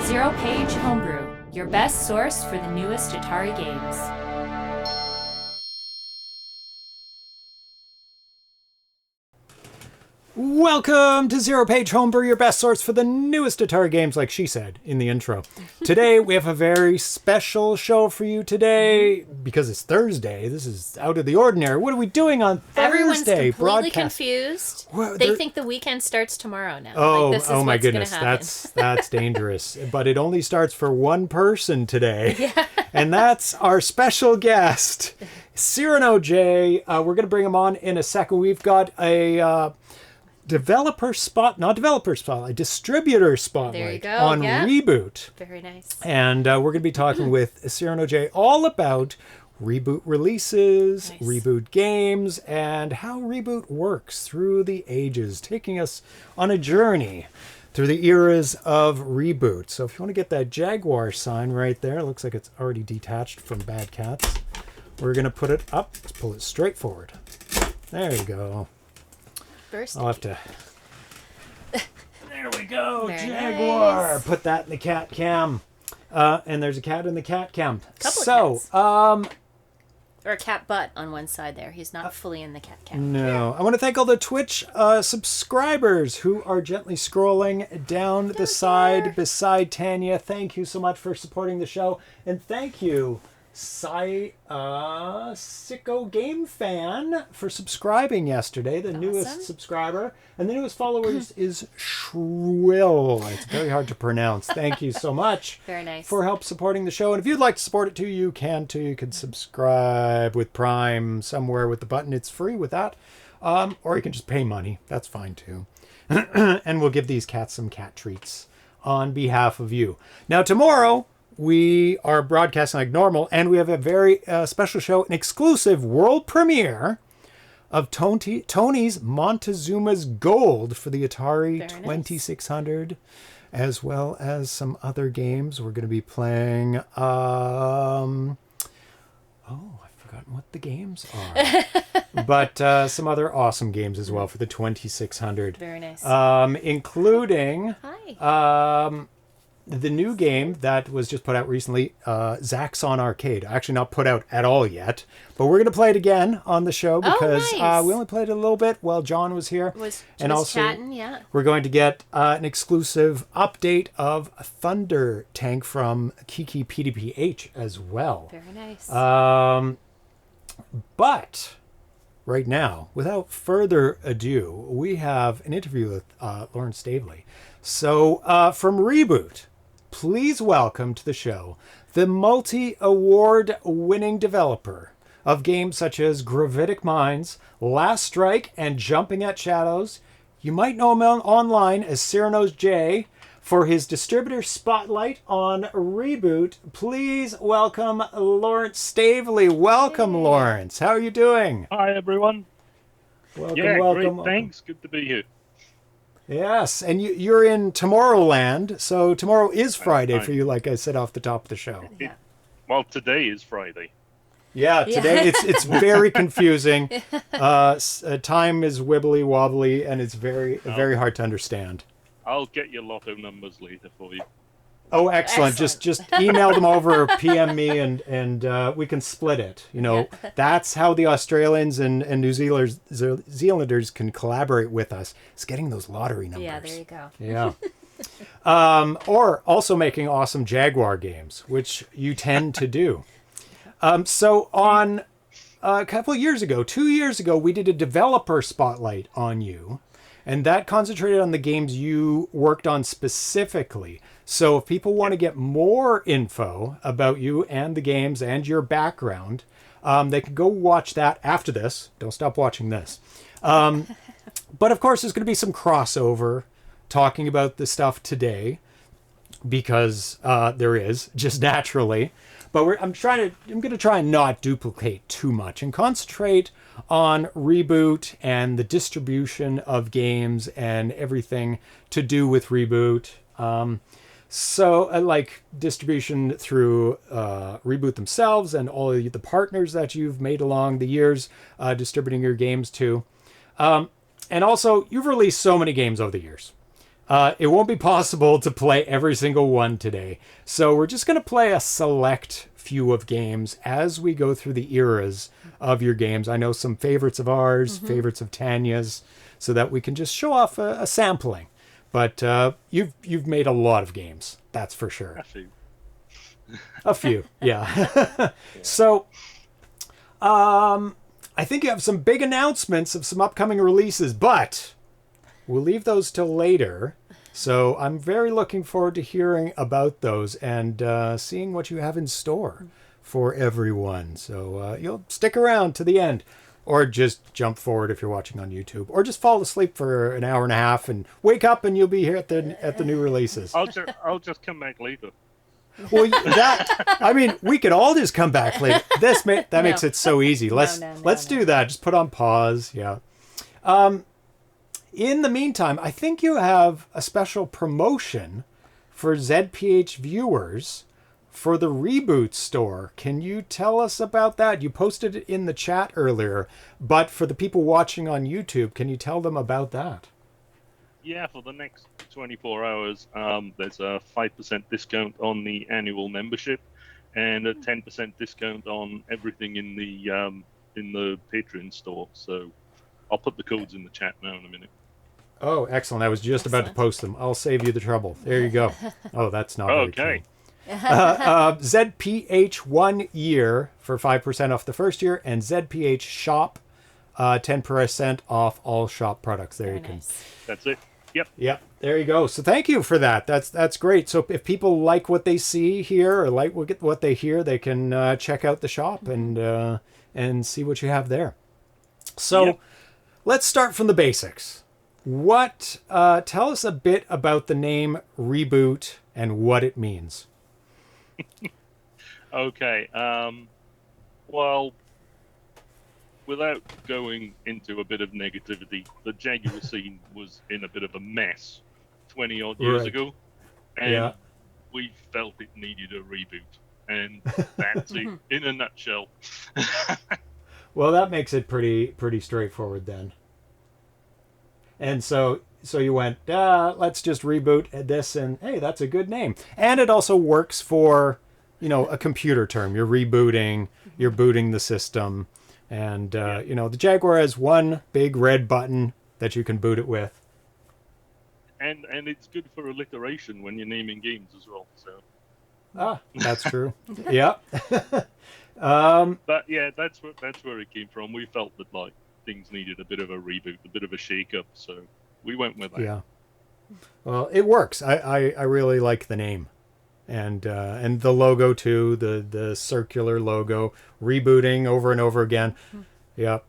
ZeroPage Homebrew, your best source for the newest Atari games. Welcome to ZeroPage Homebrew, your best source for the newest Atari games, like she said in the intro. Today, we have a very special show for you today. Because it's Thursday, this is out of the ordinary. What are we doing on Thursday? Everyone's completely confused. Well, they think the weekend starts tomorrow now. Oh, this is oh my what's goodness, that's dangerous. But it only starts for one person today. Yeah. And that's our special guest, CyranoJ. We're going to bring him on in a second. We've got a... distributor spotlight on Reboot. Very nice. And we're going to be talking with CyranoJ all about Reboot releases, Nice. Reboot games, and how Reboot works through the ages, taking us on a journey through the eras of Reboot. So if you want to get that Jaguar sign right there, it looks like it's already detached from Bad Cats. We're going to put it up. Let's pull it straight forward. There you go. First, I'll have to... There we go, Very Jaguar. nice. Put that in the cat cam. And there's a cat in the cat cam. Couple of cats. Or a cat butt on one side there. He's not fully in the cat cam. No. I want to thank all the Twitch subscribers who are gently scrolling down the side beside Tanya. Thank you so much for supporting the show. And thank you, Sicko Game Fan, for subscribing yesterday, the newest subscriber. And the newest follower is Shrill. It's very hard to pronounce. Thank you so much. Very nice. For help supporting the show. And if you'd like to support it too, you can too. You can subscribe with Prime somewhere with the button. It's free with that. Or you can just pay money. That's fine too. And we'll give these cats some cat treats on behalf of you. Now tomorrow, we are broadcasting like normal, and we have a very special show, an exclusive world premiere of Tony's Montezuma's Gold for the Atari 2600, as well as some other games. We're going to be playing... I've forgotten what the games are. But some other awesome games as well for the 2600. Very nice. Including... Hi. The new game that was just put out recently, Zaxxon Arcade. Actually not put out at all yet, but we're going to play it again on the show because nice. We only played it a little bit while John was here. And also chatting, yeah. We're going to get an exclusive update of Thunder Tank from Kiki PDPH as well. Very nice. But right now, without further ado, we have an interview with Lawrence Staveley. So from Reboot, please welcome to the show the multi-award winning developer of games such as Gravitic Minds, Last Strike, and Jumping at Shadows. You might know him online as CyranoJ for his distributor spotlight on Reboot. Please welcome Lawrence Staveley. Welcome, Lawrence. How are you doing? Hi, everyone. Welcome. Great. Thanks. Good to be here. Yes, and you're in Tomorrowland, so tomorrow is Friday for you, like I said off the top of the show. Well, today is Friday. Yeah, today it's very confusing. Time is wibbly wobbly, and it's very hard to understand. I'll get your lotto numbers later for you. Oh, excellent! Just email them over, or PM me, and we can split it. You know, that's how the Australians and New Zealanders can collaborate with us. It's getting those lottery numbers. Yeah, there you go. Yeah. Or also making awesome Jaguar games, which you tend to do. So on a couple of years ago, 2 years ago, we did a developer spotlight on you, and that concentrated on the games you worked on specifically. So if people want to get more info about you and the games and your background, they can go watch that after this. Don't stop watching this. But of course, there's going to be some crossover talking about the stuff today because there is, just naturally. But I'm going to try and not duplicate too much and concentrate on Reboot and the distribution of games and everything to do with Reboot. So like distribution through Reboot themselves and all of the partners that you've made along the years, distributing your games to. And also, you've released so many games over the years. It won't be possible to play every single one today. So we're just going to play a select few of games as we go through the eras of your games. I know some favorites of ours, favorites of Tanya's, so that we can just show off a sampling. But you've made a lot of games, that's for sure. A few. A few, yeah. So, I think you have some big announcements of some upcoming releases, but we'll leave those till later. So I'm very looking forward to hearing about those and seeing what you have in store for everyone. So you'll stick around to the end, or just jump forward if you're watching on YouTube, or just fall asleep for an hour and a half and wake up and you'll be here at the new releases. I'll just come back later. Well, I mean, we could all just come back later. That makes it so easy. Let's do that. Just put on pause. Yeah. In the meantime, I think you have a special promotion for ZPH viewers for the Reboot store. Can you tell us about that? You posted it in the chat earlier, but for the people watching on YouTube, can you tell them about that? Yeah, for the next 24 hours, there's a 5% discount on the annual membership, and a 10% discount on everything in the Patreon store. So I'll put the codes in the chat now in a minute. Oh, excellent! I was just about to post them. I'll save you the trouble. There you go. Oh, that's not okay. ZPH 1 year for 5% off the first year, and ZPH shop 10% off all shop products. There Very you can. nice. That's it. Yep. There you go. So thank you for that. That's great. So if people like what they see here or like what they hear, they can check out the shop and see what you have there. So let's start from the basics. Tell us a bit about the name Reboot and what it means. Okay. Well, without going into a bit of negativity, the Jaguar scene was in a bit of a mess 20 odd years ago, and we felt it needed a reboot, and that's it in a nutshell. Well, that makes it pretty straightforward then. And so you went, let's just reboot this, and hey, that's a good name. And it also works for, a computer term. You're rebooting, you're booting the system, and the Jaguar has one big red button that you can boot it with. And it's good for alliteration when you're naming games as well. So. That's true. Yeah. But yeah, that's where it came from. We felt that things needed a bit of a reboot, a bit of a shake-up, so we went with that. Yeah. Well, it works. I really like the name, and the logo too. The circular logo, rebooting over and over again. Yeah.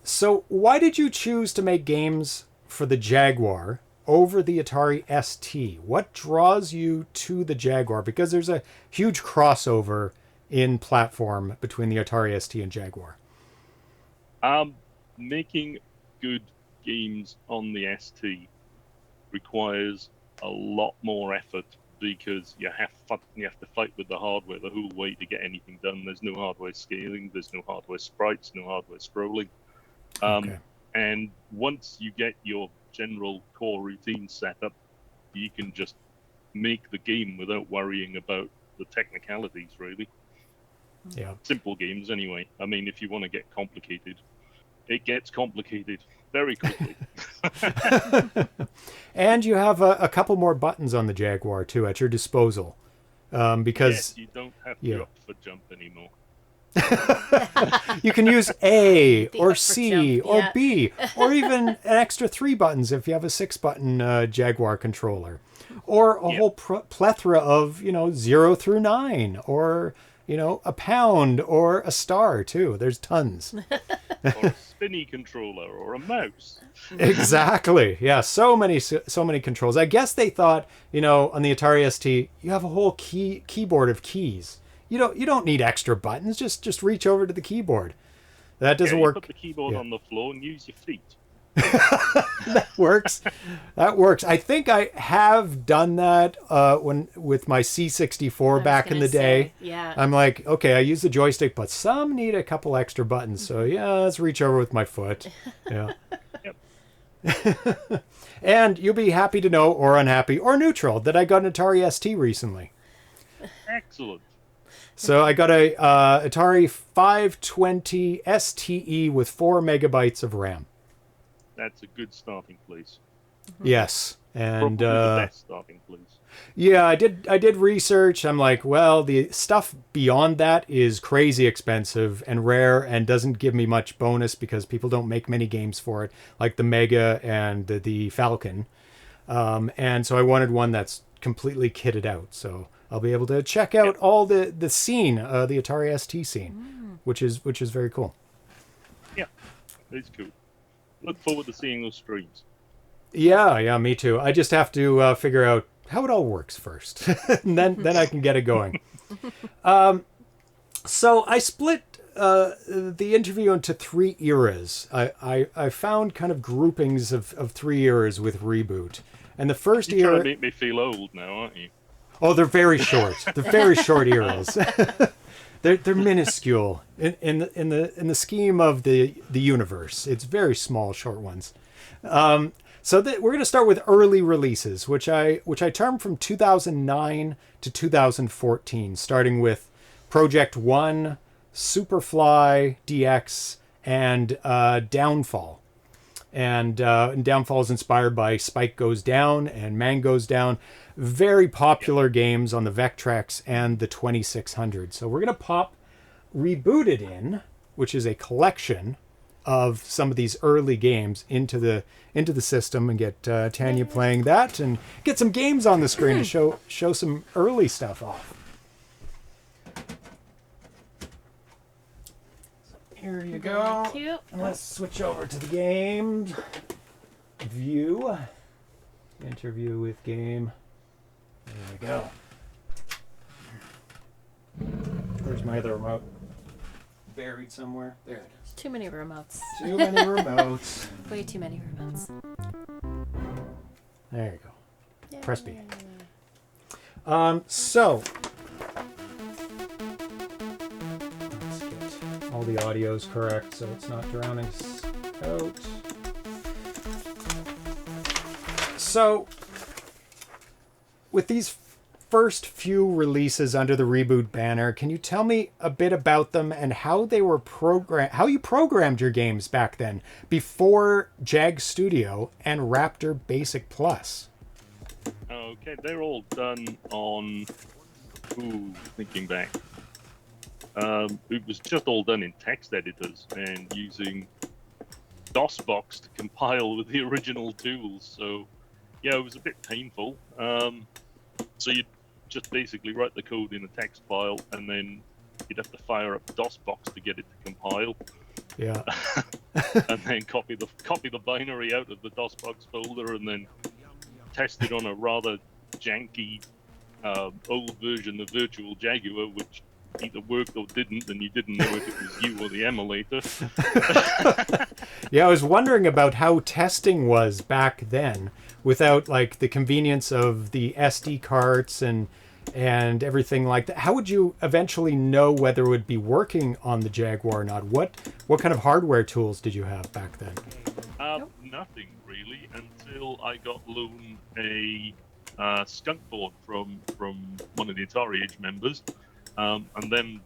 So why did you choose to make games for the Jaguar over the Atari ST? What draws you to the Jaguar? Because there's a huge crossover in platform between the Atari ST and Jaguar. Making good games on the ST requires a lot more effort because you have to fight with the hardware the whole way to get anything done. There's no hardware scaling, there's no hardware sprites, no hardware scrolling. And once you get your general core routine set up, you can just make the game without worrying about the technicalities, really. Yeah. Simple games, anyway. I mean, if you want to get complicated, it gets complicated very quickly. And you have a couple more buttons on the Jaguar, too, at your disposal. Because yes, you don't have to opt for jump anymore. You can use A The or up for C jump, or B, or even an extra 3 buttons if you have a 6-button Jaguar controller. Or a whole plethora of, 0 through 9, or, a pound, or a star, too. There's tons. Or a spinny controller, or a mouse. Exactly. Yeah, so many controls. I guess they thought, on the Atari ST, you have a whole keyboard of keys. You don't need extra buttons. Just reach over to the keyboard. That doesn't work. Put the keyboard on the floor and use your feet. That works. That works. I think I have done that with my C64 back in the day. Yeah. I'm like, okay, I use the joystick, but some need a couple extra buttons. So yeah, let's reach over with my foot. Yeah. Yep. And you'll be happy to know, or unhappy, or neutral, that I got an Atari ST recently. Excellent. So I got a Atari 520 STE with 4 megabytes of RAM. That's a good starting place. Yes, and Probably the best starting place. yeah, I did research. I'm like, well, the stuff beyond that is crazy expensive and rare and doesn't give me much bonus because people don't make many games for it, like the Mega and the Falcon. And so I wanted one that's completely kitted out. So I'll be able to check out all the scene, the Atari ST scene, which is very cool. Yeah, it's cool. Look forward to seeing those streams. Yeah, me too. I just have to figure out how it all works first, and then I can get it going. So I split the interview into 3 eras. I found kind of groupings of 3 eras with Reboot, and the first You're era. trying to make me feel old now, aren't you? Oh, they're very short. They're very short eras. They're minuscule in the scheme of the universe. It's very small, short ones. So we're going to start with early releases, which I term from 2009 to 2014, starting with Project One, Superfly DX, and Downfall. And Downfall is inspired by Spike Goes Down and Man Goes Down, very popular games on the Vectrex and the 2600. So we're going to pop Rebooted in, which is a collection of some of these early games into the system, and get Tanya playing that and get some games on the screen to show some early stuff off. Here you go. Thank you. And let's switch over to the game view. Interview with game. There we go. Where's my other remote? Buried somewhere. There it is. Too many remotes. Too many remotes. Way too many remotes. There you go. Yay. Press B. So let's get all the audios correct so it's not drowning us out. So with these first few releases under the Reboot banner, can you tell me a bit about them and how they were how you programmed your games back then, before Jag Studio and Raptor Basic Plus? Okay, they're all done on. Thinking back. It was just all done in text editors and using DOSBox to compile with the original tools. So, yeah, it was a bit painful. So you'd just basically write the code in a text file, and then you'd have to fire up DOSBox to get it to compile. Yeah. And then copy the binary out of the DOSBox folder, and then test it on a rather janky old version of Virtual Jaguar, which either worked or didn't, and you didn't know if it was you or the emulator. Yeah, I was wondering about how testing was back then, without like the convenience of the SD carts and everything like that. How would you eventually know whether it would be working on the Jaguar or not? What kind of hardware tools did you have back then? Nothing really, until I got loaned a skunk board from one of the Atari Age members, and then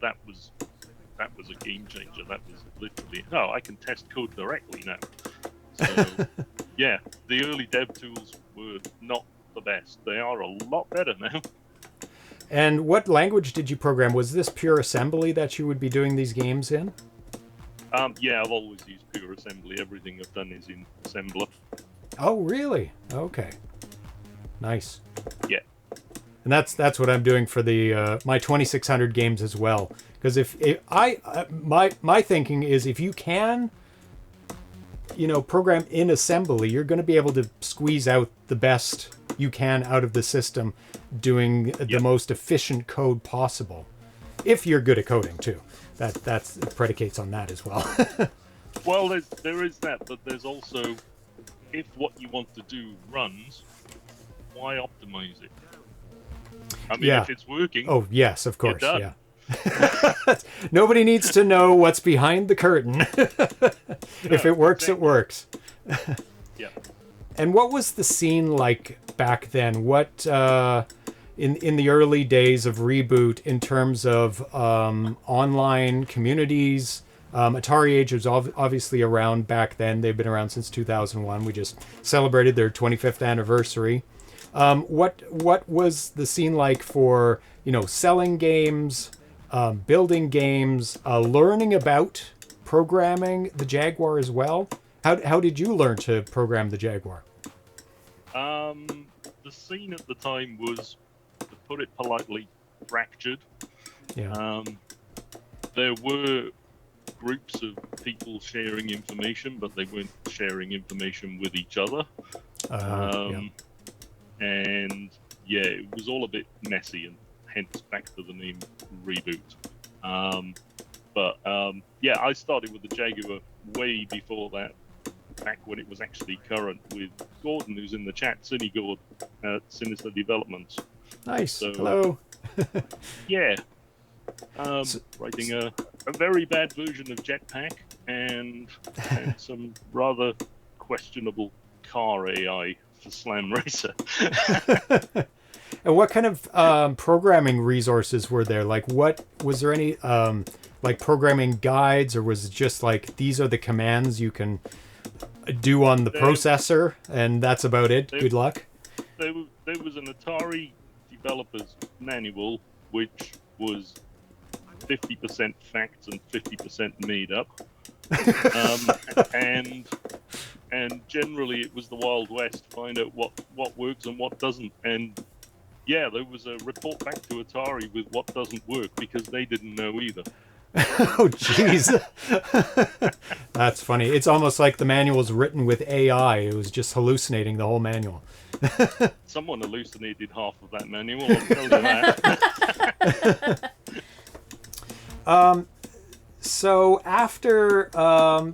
that was a game changer. That was literally, I can test code directly now. So yeah, the early dev tools were not the best. They are a lot better now. And what language did you program? Was this pure assembly that you would be doing these games in? Yeah, I've always used pure assembly. Everything I've done is in assembler. Oh, really? Okay. Nice. Yeah. And that's what I'm doing for the my 2600 games as well. Because if my thinking is, if you can, program in assembly, you're going to be able to squeeze out the best you can out of the system, doing the most efficient code possible. If you're good at coding too, that predicates on that as well. Well, there is that, but there's also, if what you want to do runs, why optimize it? I mean, if it's working. Oh yes, of course. You're Yeah. done. Nobody needs to know what's behind the curtain. If it works, exactly. it works. Yeah. And what was the scene like back then? What in the early days of Reboot in terms of online communities? Atari Age was obviously around back then. They've been around since 2001. We just celebrated their 25th anniversary. What was the scene like for selling games, building games, learning about programming the Jaguar as well? How did you learn to program the Jaguar? The scene at the time was, to put it politely, fractured. Yeah. There were groups of people sharing information, but they weren't sharing information with each other. Yeah. And yeah, it was all a bit messy, and hence back to the name Reboot. Yeah, I started with the Jaguar way before that, back when it was actually current, with Gordon, who's in the chat, Cine Gord at Sinister Developments. Nice. So, Hello. Yeah. Writing a very bad version of Jetpack and some rather questionable car AI for Slam Racer. And what kind of programming resources were there? Like, was there any like programming guides, or was it just like these are the commands you can do on the processor, and that's about it? Good luck. There was an Atari developer's manual, which was 50% facts and 50% made up, and generally it was the Wild West. Find out what works and what doesn't, and yeah, there was a report back to Atari with what doesn't work because they didn't know either. Oh, jeez. That's funny. It's almost like the manual was written with AI. It was just hallucinating the whole manual. Someone hallucinated half of that manual, I'll tell you that. So after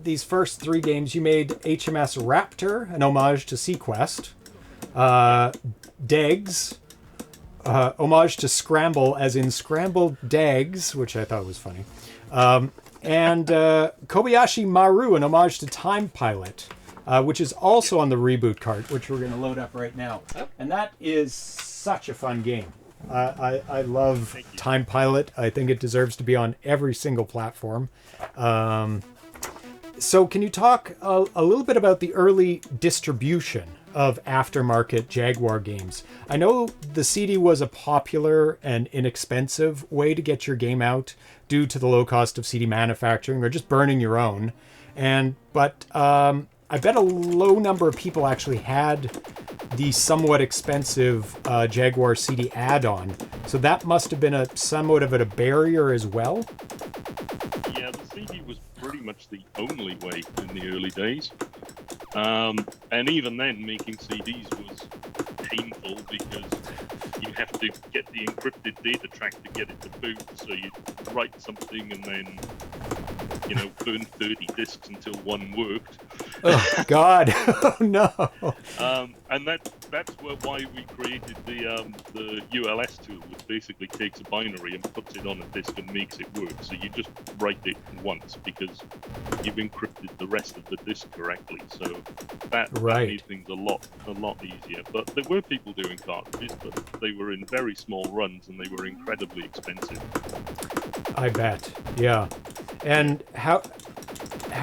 these first three games, you made HMS Raptor, an homage to Sequest. Degs, homage to Scramble, as in Scrambled Degs, which I thought was funny. And Kobayashi Maru, an homage to Time Pilot, which is also on the Reboot cart, which we're going to load up right now. And that is such a fun game. I love Time Pilot. I think it deserves to be on every single platform. So can you talk a little bit about the early distribution of aftermarket Jaguar games? I know the CD was a popular and inexpensive way to get your game out due to the low cost of CD manufacturing or just burning your own. But I bet a low number of people actually had the somewhat expensive Jaguar CD add-on. So that must have been somewhat of a barrier as well. Yeah, the CD was pretty much the only way in the early days. And even then, making CDs was painful because you have to get the encrypted data track to get it to boot. So you write something and then, burn 30 disks until one worked. Oh, God. Oh, no. And that's why we created the ULS tool, which basically takes a binary and puts it on a disk and makes it work. So you just write it once because you've encrypted the rest of the disk correctly. So that made things a lot easier. But there were people doing cartridges, but they were in very small runs and they were incredibly expensive. I bet. Yeah. And how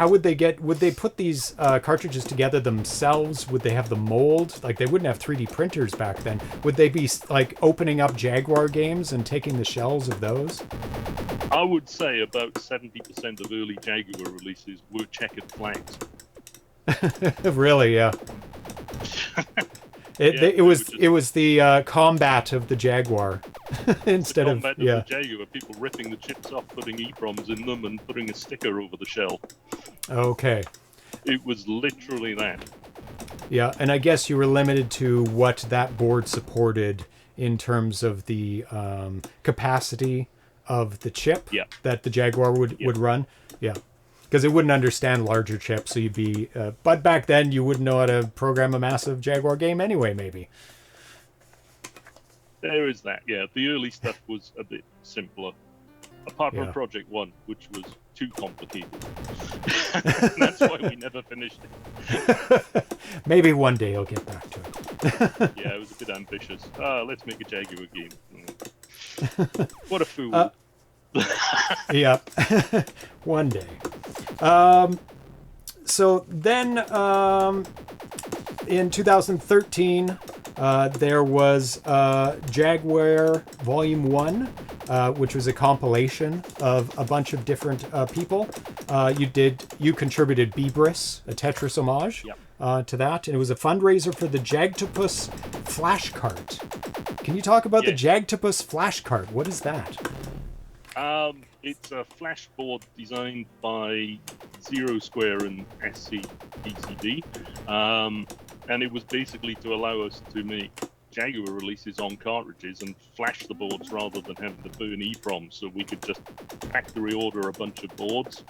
would they put these cartridges together themselves? Would they have the mold? Like, they wouldn't have 3D printers back then. Would they be like opening up Jaguar games and taking the shells of those? I would say about 70% of early Jaguar releases were checkered flags. Really? Yeah. It was the combat of the Jaguar instead of the Jaguar. People ripping the chips off, putting EPROMs in them, and putting a sticker over the shell. Okay. It was literally that. Yeah, and I guess you were limited to what that board supported in terms of the capacity of the chip that the Jaguar would run. Yeah. Because it wouldn't understand larger chips, so you'd be... but back then, you wouldn't know how to program a massive Jaguar game anyway, maybe. There is that, yeah. The early stuff was a bit simpler. Apart from Yeah. Project 1, which was too complicated. That's why we never finished it. Maybe one day you'll get back to it. Yeah, it was a bit ambitious. Let's make a Jaguar game. What a fool. Yeah. One day. So then in 2013, there was Jaguar Volume 1, which was a compilation of a bunch of different people. You contributed Bebris, a Tetris homage, to that, and it was a fundraiser for the Jagtopus Flash Cart. Can you talk about the Jagtopus Flash Cart? What is that? It's a flash board designed by Zero Square and SCPCD, and it was basically to allow us to make Jaguar releases on cartridges and flash the boards rather than having to burn EEPROMs, so we could just factory order a bunch of boards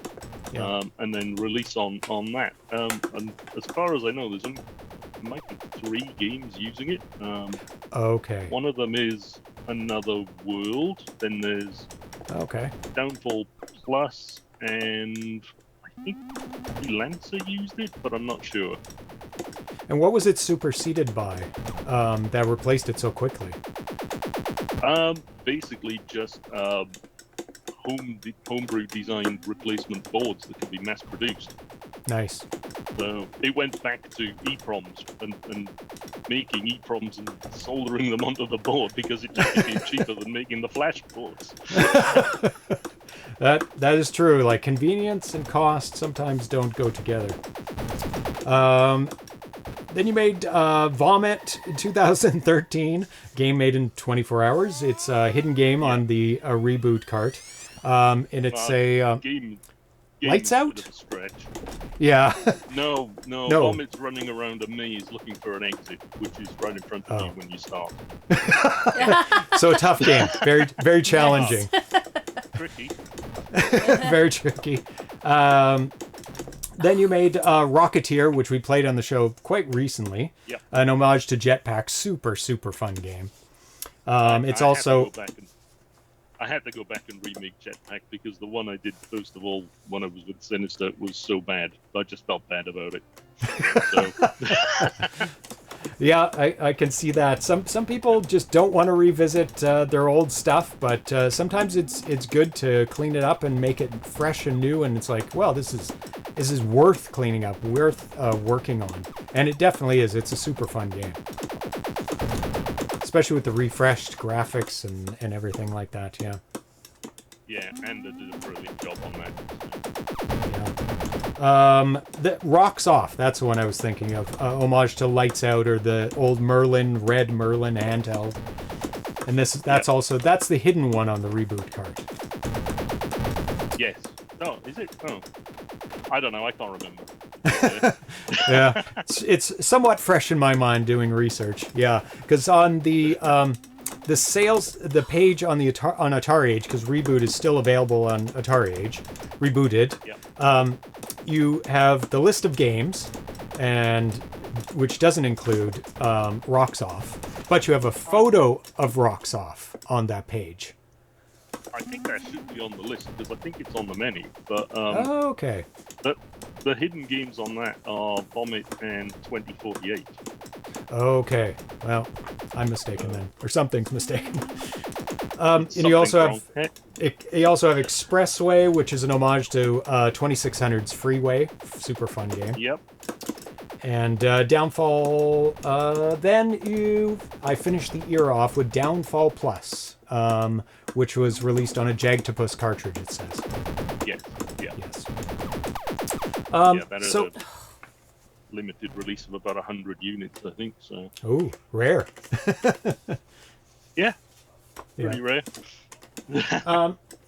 and then release on that. And as far as I know, there's might be 3 games using it. Okay. One of them is Another World, then there's Downfall Plus, and I think Lancer used it, but I'm not sure. And what was it superseded by that replaced it so quickly? Basically just homebrew designed replacement boards that can be mass produced. Nice. So it went back to EEPROMs and making EEPROMs and soldering them onto the board because it just became cheaper than making the flash boards. That is true. Like, convenience and cost sometimes don't go together. Then you made Vomit in 2013, game made in 24 hours. It's a hidden game on the Reboot cart, and it's game Lights Out? Bit of a stretch. Yeah. No. Vomit's running around a maze looking for an exit, which is right in front of you when you start. So a tough game. Very, very challenging. Tricky. Very tricky. Then you made Rocketeer, which we played on the show quite recently. Yep. An homage to Jetpack. Super, super fun game. I had to go back and remake Jetpack because the one I did, first of all, when I was with Sinister, was so bad. I just felt bad about it. So. Yeah, I can see that. Some people just don't want to revisit their old stuff, but sometimes it's good to clean it up and make it fresh and new. And it's like, well, this is worth cleaning up, worth working on, and it definitely is. It's a super fun game, especially with the refreshed graphics and everything like that. Yeah. Yeah, and they did a brilliant job on that. Yeah. The Rocks Off, that's the one I was thinking of. Homage to Lights Out or the old Merlin, Red Merlin handheld. And that's the hidden one on the Reboot cart. Yes. Oh, is it? Oh. I don't know, I can't remember. Yeah. It's somewhat fresh in my mind doing research. Yeah. Because on the page on on Atari Age, because Reboot is still available on Atari Age, rebooted. Yep. You have the list of games, and which doesn't include Rocks Off, but you have a photo of Rocks Off on that page. I think that should be on the list because I think it's on the menu. But okay. The hidden games on that are Vomit and 2048. Okay. Well, I'm mistaken then, or something's mistaken. And you also have Expressway, which is an homage to 2600's Freeway, super fun game. Yep. And Downfall. I finished the era off with Downfall Plus, which was released on a Jagtopus cartridge. It says. Yes. Yeah. Yes. That is a limited release of about 100 units, I think. So. Oh, rare. Yeah. Pretty rare.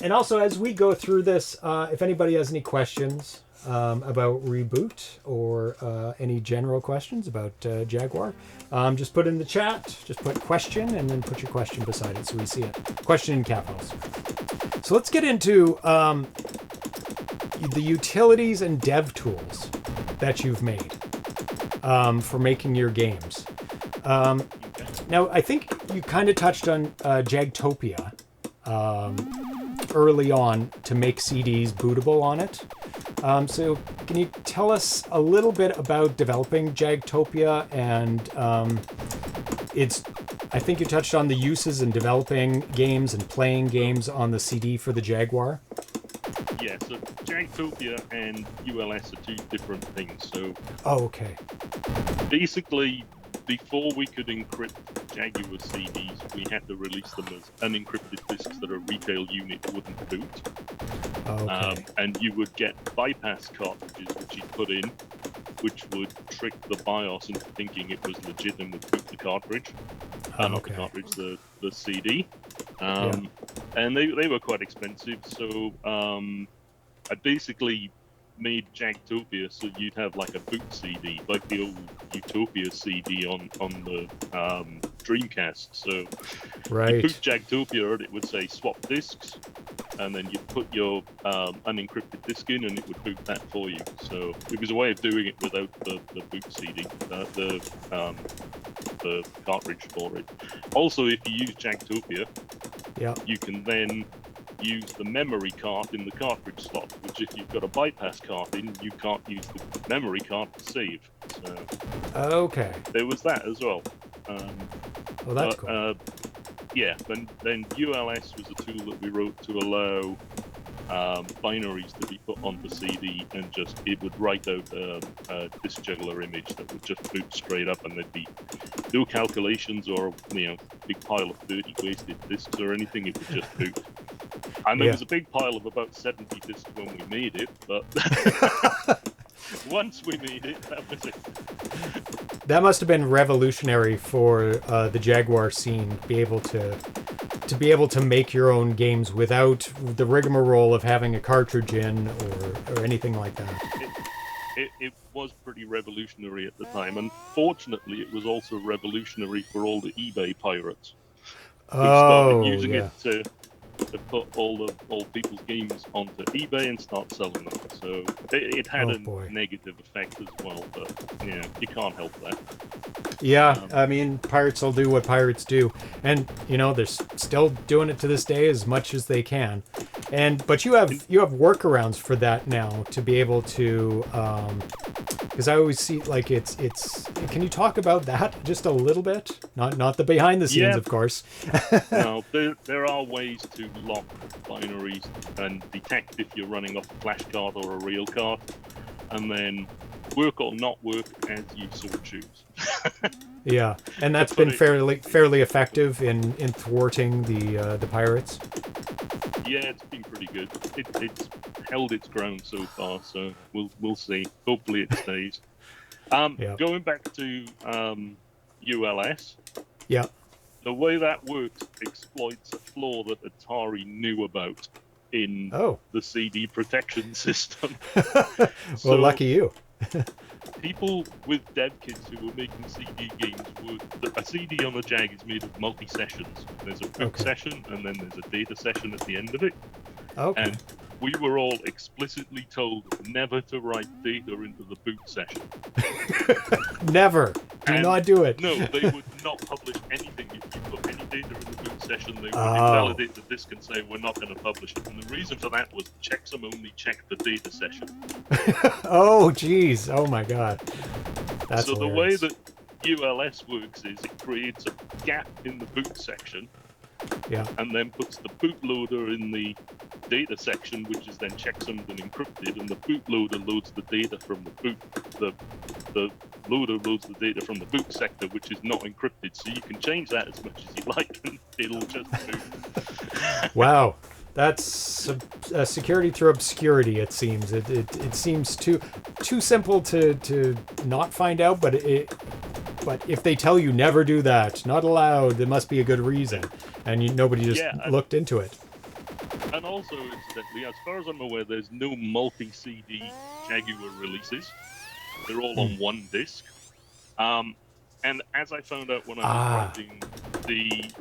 And also, as we go through this, if anybody has any questions about Reboot or any general questions about Jaguar, just put in the chat. Just put question and then put your question beside it so we see it. Question in capitals. So let's get into the utilities and dev tools that you've made for making your games. Now, I think you kind of touched on Jagtopia. early on to make CDs bootable on it. So can you tell us a little bit about developing Jagtopia and I think you touched on the uses in developing games and playing games on the CD for the Jaguar. Yeah, so Jagtopia and ULS are two different things. So okay. basically, before we could encrypt Jaguar CDs, we had to release them as unencrypted disks that a retail unit wouldn't boot. Okay. And you would get bypass cartridges, which you'd put in, which would trick the BIOS into thinking it was legit and would boot the cartridge. Not the cartridge, the CD. And they were quite expensive, so I basically made Jagtopia so you'd have like a boot CD, like the old Utopia CD on the Dreamcast. So right. you boot Jagtopia and it would say swap disks, and then you put your unencrypted disk in and it would boot that for you. So it was a way of doing it without the boot CD, the cartridge for it. Also, if you use Jagtopia, you can then use the memory card in the cartridge slot, which if you've got a bypass card in, you can't use the memory card to save. So okay. there was that as well. Well, that's cool. Yeah, then ULS was a tool that we wrote to allow binaries to be put onto CD, and just it would write out a disk juggler image that would just boot straight up, and there'd be no calculations or big pile of 30 wasted disks or anything. It would just boot. And there was a big pile of about 70 disks when we made it, but once we made it, that was it. That must have been revolutionary for the Jaguar scene, be able to make your own games without the rigmarole of having a cartridge in or anything like that. It was pretty revolutionary at the time. Unfortunately, it was also revolutionary for all the eBay pirates who started using it to put all people's games onto eBay and start selling them. So it had a negative effect as well, but you can't help that. Yeah, I mean, pirates will do what pirates do, and they're still doing it to this day as much as they can. But you have workarounds for that now to be able to, because I always see like it's. Can you talk about that just a little bit? Not the behind the scenes, of course. No, there are ways to lock binaries and detect if you're running off a flash card or a real card, and then work or not work as you so choose. Yeah, and that's been fairly effective in thwarting the pirates. Yeah, it's been pretty good. It's held its ground so far, so we'll see. Hopefully it stays. Going back to ULS. Yeah. The way that works exploits a flaw that Atari knew about in the CD protection system. Well, lucky you. People with dev kits who were making CD games a CD on the Jag is made of multi-sessions. There's a boot session and then there's a data session at the end of it. Okay. And we were all explicitly told never to write data into the boot session. Never. Do not do it. No, they would not publish anything. If you put any data in the boot session, they would invalidate the disk and say, we're not going to publish it. And the reason for that was checksum only checked the data session. Oh, geez. Oh, my God. That's so hilarious. The way that ULS works is it creates a gap in the boot section. Yeah. And then puts the bootloader in the data section, which is then checksummed and encrypted, and the bootloader loads the data from the boot. The loader loads the data from the boot sector, which is not encrypted, so you can change that as much as you like, and it'll just boot. Wow. That's security through obscurity, it seems. It seems too simple to not find out, but if they tell you never do that, not allowed, there must be a good reason. And nobody just looked into it. And also, incidentally, as far as I'm aware, there's no multi-CD Jaguar releases. They're all on one disc. And as I found out when I was writing the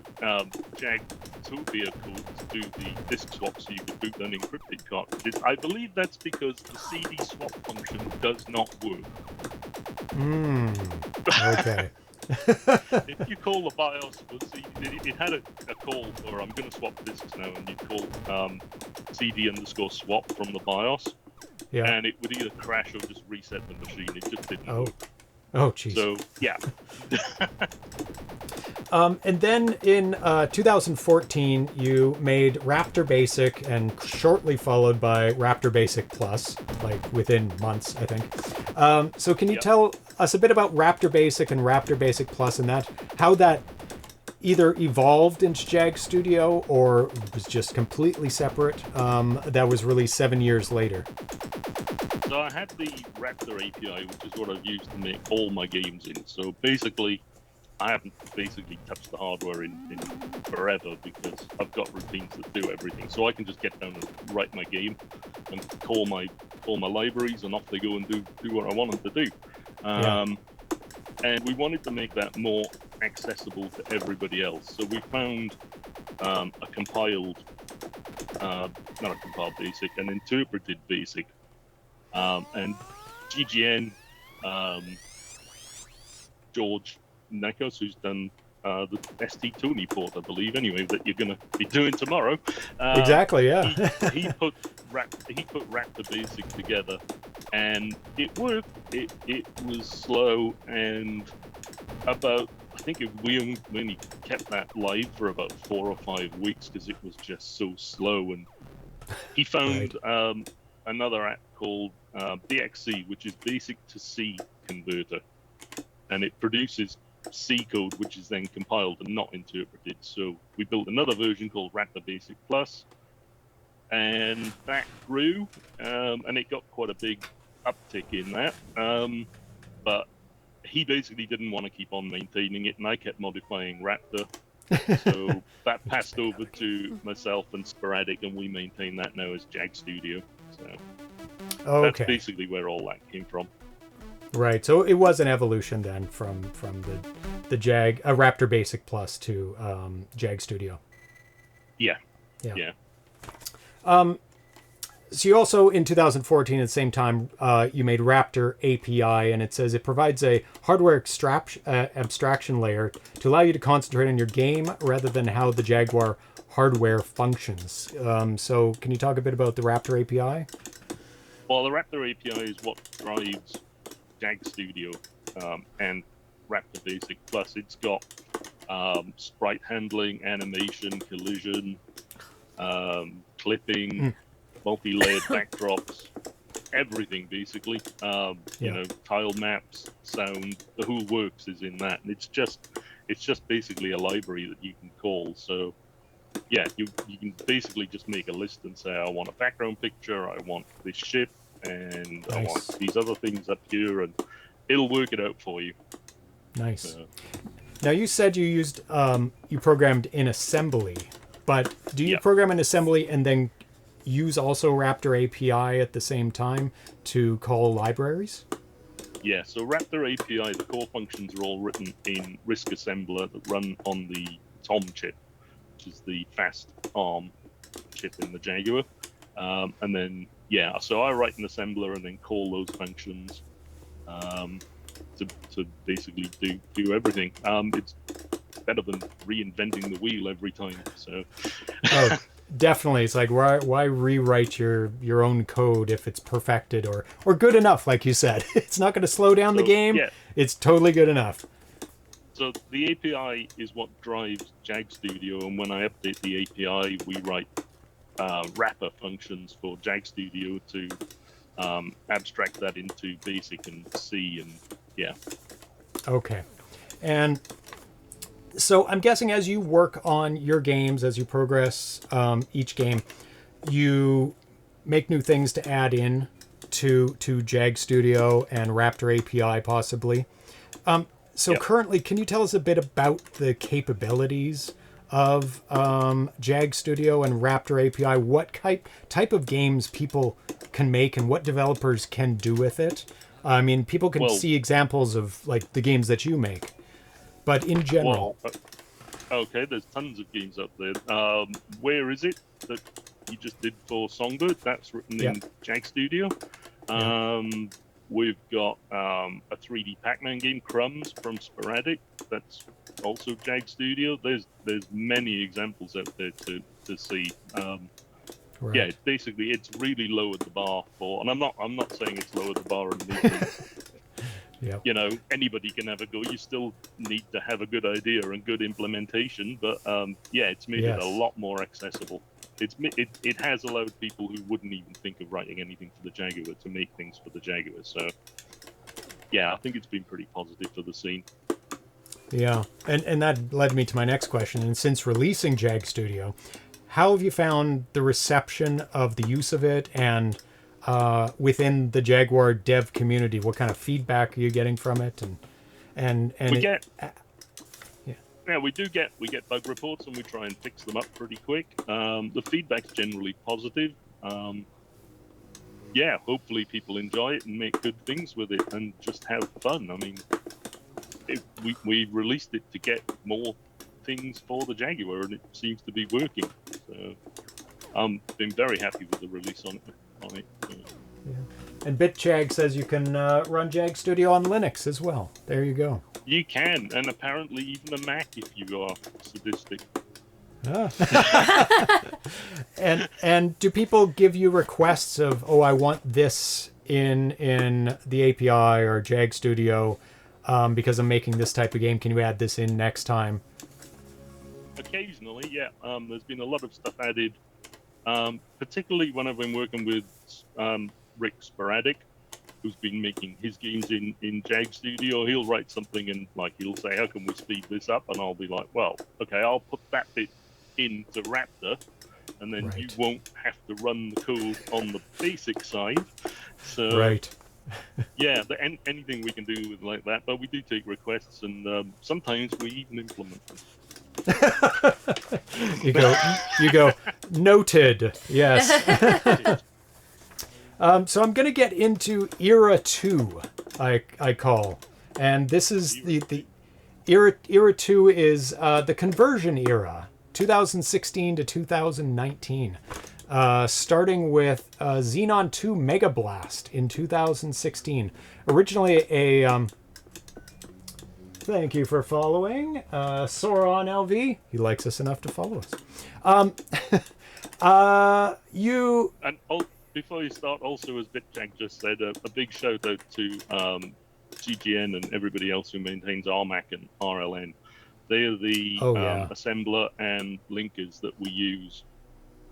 Jagtopia code to do the disk swap so you could boot unencrypted cartridges, I believe that's because the CD swap function does not work. Okay. If you call the BIOS, see, it had a call for I'm going to swap disks now, and you call CD_swap from the BIOS, Yeah. and it would either crash or just reset the machine. It just didn't Oh. work. Oh, jeez. So yeah. And then in 2014, you made Raptor Basic, and shortly followed by Raptor Basic Plus, like within months, I think. So can you tell us a bit about Raptor Basic and Raptor Basic Plus, and how that either evolved into Jag Studio or was just completely separate? That was released 7 years later. So I had the Raptor API, which is what I've used to make all my games in. So basically, I haven't basically touched the hardware in forever because I've got routines that do everything. So I can just get down and write my game and call my libraries, and off they go and do what I want them to do. And we wanted to make that more accessible to everybody else. So we found a compiled, not a compiled basic, an interpreted basic. And GGN, George Nekos, who's done the ST Tony port, I believe, anyway, that you're going to be doing tomorrow. Exactly, yeah. he put Raptor Basic together, and it worked. It was slow, and I think we only kept that live for about 4 or 5 weeks because it was just so slow. And he found another app called BXC, which is Basic to C Converter, and it produces C code, which is then compiled and not interpreted. So we built another version called Raptor Basic Plus, and that grew, and it got quite a big uptick in that. But he basically didn't want to keep on maintaining it, and I kept modifying Raptor. So that passed over to myself and Sporadic, and we maintain that now as Jag Studio. So that's basically where all that came from. Right. So it was an evolution then from the Jag Raptor Basic Plus to Jag Studio. Yeah. So you also, in 2014, at the same time, you made Raptor API, and it says it provides a hardware abstraction layer to allow you to concentrate on your game rather than how the Jaguar hardware functions. So can you talk a bit about the Raptor API? Well, the Raptor API is what drives Jag Studio and Raptor Basic Plus. It's got sprite handling, animation, collision, clipping, multi-layered backdrops, everything basically. You know, tile maps, sound, the whole works is in that, and it's just basically a library that you can call. So yeah, you can basically just make a list and say, I want a background picture, I want this ship, and I want these other things up here, and it'll work it out for you. Nice. Now you said you used you programmed in assembly, but do you program in assembly and then use also Raptor API at the same time to call libraries? Yeah, so Raptor API, the core functions are all written in RISC assembler that run on the TOM chip, which is the fast ARM chip in the Jaguar. And then, so I write an assembler and then call those functions to basically do everything. It's better than reinventing the wheel every time. So. Oh, definitely. It's like, why rewrite your own code if it's perfected or good enough, like you said? It's not going to slow down the game. Yeah. It's totally good enough. So the API is what drives Jag Studio, and when I update the API, we write wrapper functions for Jag Studio to abstract that into Basic and C, and Okay. And so I'm guessing as you work on your games, as you progress each game, you make new things to add in to Jag Studio and Raptor API possibly. Currently, can you tell us a bit about the capabilities of Jag Studio and Raptor API? What type of games people can make and what developers can do with it? I mean, people can see examples of like the games that you make, but in general. Okay, there's tons of games up there. Where is it that you just did for Songbird? That's written in Jag Studio. We've got a 3D Pac-Man game, Crumbs, from Sporadic. That's also Jag Studio. There's many examples out there to see. Right. Yeah, basically, it's really lowered the bar for, and I'm not saying it's lowered the bar on these. Yep. You know, anybody can have a go. You still need to have a good idea and good implementation, but yeah, it's made it a lot more accessible. It has allowed people who wouldn't even think of writing anything for the Jaguar to make things for the Jaguar. So, yeah, I think it's been pretty positive for the scene. Yeah, and that led me to my next question. And since releasing Jag Studio, how have you found the reception of the use of it, and within the Jaguar dev community? What kind of feedback are you getting from it? We get bug reports, and we try and fix them up pretty quick. The feedback's generally positive. Yeah, hopefully people enjoy it and make good things with it and just have fun. I mean, we released it to get more things for the Jaguar, and it seems to be working. So I'm been very happy with the release on it. Yeah. And BitJag says you can run Jag Studio on Linux as well. There you go. You can, and apparently even a Mac if you are sadistic. Ah. and do people give you requests of, oh, I want this in the API or Jag Studio because I'm making this type of game? Can you add this in next time? Occasionally, yeah. There's been a lot of stuff added, particularly when I've been working with Rick Sporadic, who's been making his games in Jag Studio. He'll write something and he'll say, how can we speed this up? And I'll be like, well, okay, I'll put that bit into Raptor, and then you won't have to run the code on the basic side. So yeah, anything we can do with like that, but we do take requests, and sometimes we even implement them. you go noted. Yes. So I'm going to get into Era 2, I call, and this is the Era 2 is the conversion era, 2016 to 2019, starting with Xenon 2 Megablast in 2016. Originally a thank you for following Sauron LV. He likes us enough to follow us. Before you start, also, as BitJag just said, a big shout out to GGN and everybody else who maintains RMAC and RLN. They are the assembler and linkers that we use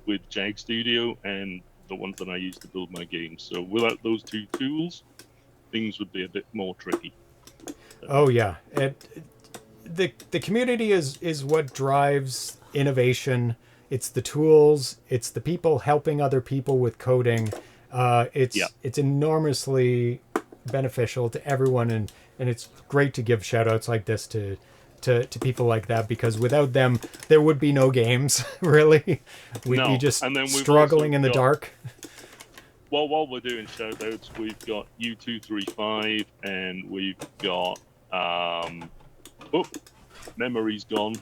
with Jag Studio and the ones that I use to build my games. So without those two tools, things would be a bit more tricky. Oh yeah, the community is what drives innovation. It's the tools. It's the people helping other people with coding. It's enormously beneficial to everyone, and it's great to give shout outs like this to people like that, because without them there would be no games. Really, we'd be just struggling in the dark. Well, while we're doing shout outs, we've got U235 and we've got memory's gone.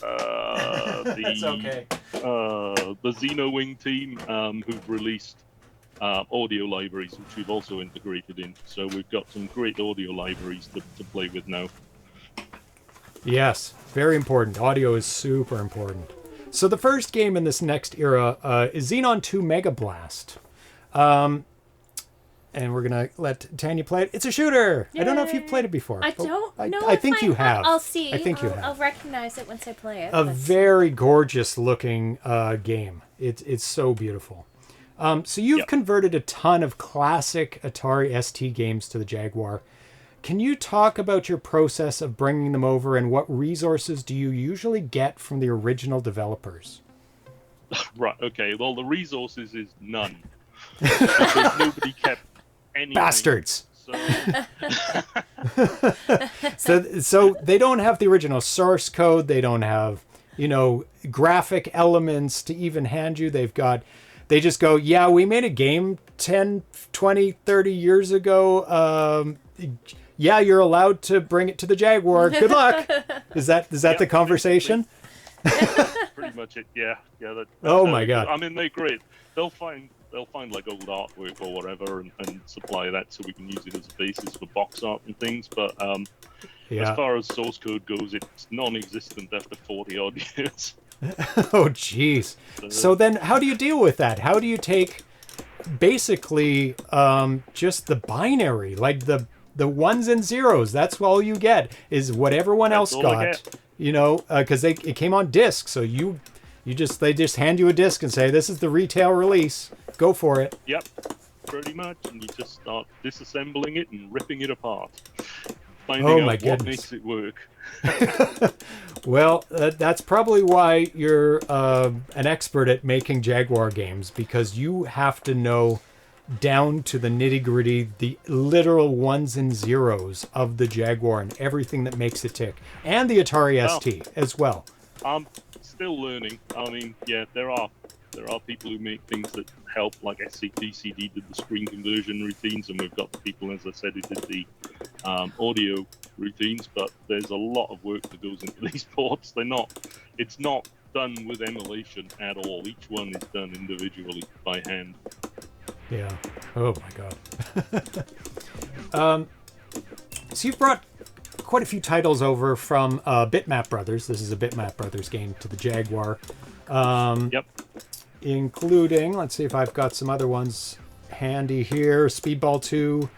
That's okay. The Xenowing team who've released audio libraries, which we've also integrated in. So we've got some great audio libraries to play with now. Yes, very important. Audio is super important. So the first game in this next era is Xenon 2 Megablast. And we're going to let Tanya play it. It's a shooter. Yay. I don't know if you've played it before. I don't know. I think you have. I'll see. I think you have. I'll recognize it once I play it. Very gorgeous looking game. It's so beautiful. So you've converted a ton of classic Atari ST games to the Jaguar. Can you talk about your process of bringing them over, and what resources do you usually get from the original developers? Right, okay. Well, the resources is none. Because nobody kept anything. Bastards! So they don't have the original source code. They don't have, graphic elements to even hand you. They just go, yeah, we made a game 10, 20, 30 years ago. Yeah, you're allowed to bring it to the Jaguar. Good luck. Is that the conversation? Pretty much it. Yeah. Oh my God. I mean, they're great. They'll find they'll find like old artwork or whatever and supply that so we can use it as a basis for box art and things. But as far as source code goes, it's non-existent after 40 odd years. Oh, jeez. So then how do you deal with that? How do you take basically just the binary, like the ones and zeros? That's all you get is what everyone else got, you know, because it came on disc. So they just hand you a disc and say, this is the retail release. Go for it. Yep, pretty much. And you just start disassembling it and ripping it apart. Finding out what makes it work. Well, that's probably why you're an expert at making Jaguar games, because you have to know down to the nitty-gritty, the literal ones and zeros of the Jaguar and everything that makes it tick. And the Atari ST as well. I'm still learning. I mean, yeah, there are people who make things that help, like SCTCD did the screen conversion routines, and we've got the people, as I said, who did the audio routines, but there's a lot of work that goes into these ports. It's not done with emulation at all. Each one is done individually by hand. Yeah. Oh my god. So you've brought quite a few titles over from Bitmap Brothers. This is a Bitmap Brothers game to the Jaguar. Yep. Including, let's see if I've got some other ones handy here. Speedball 2,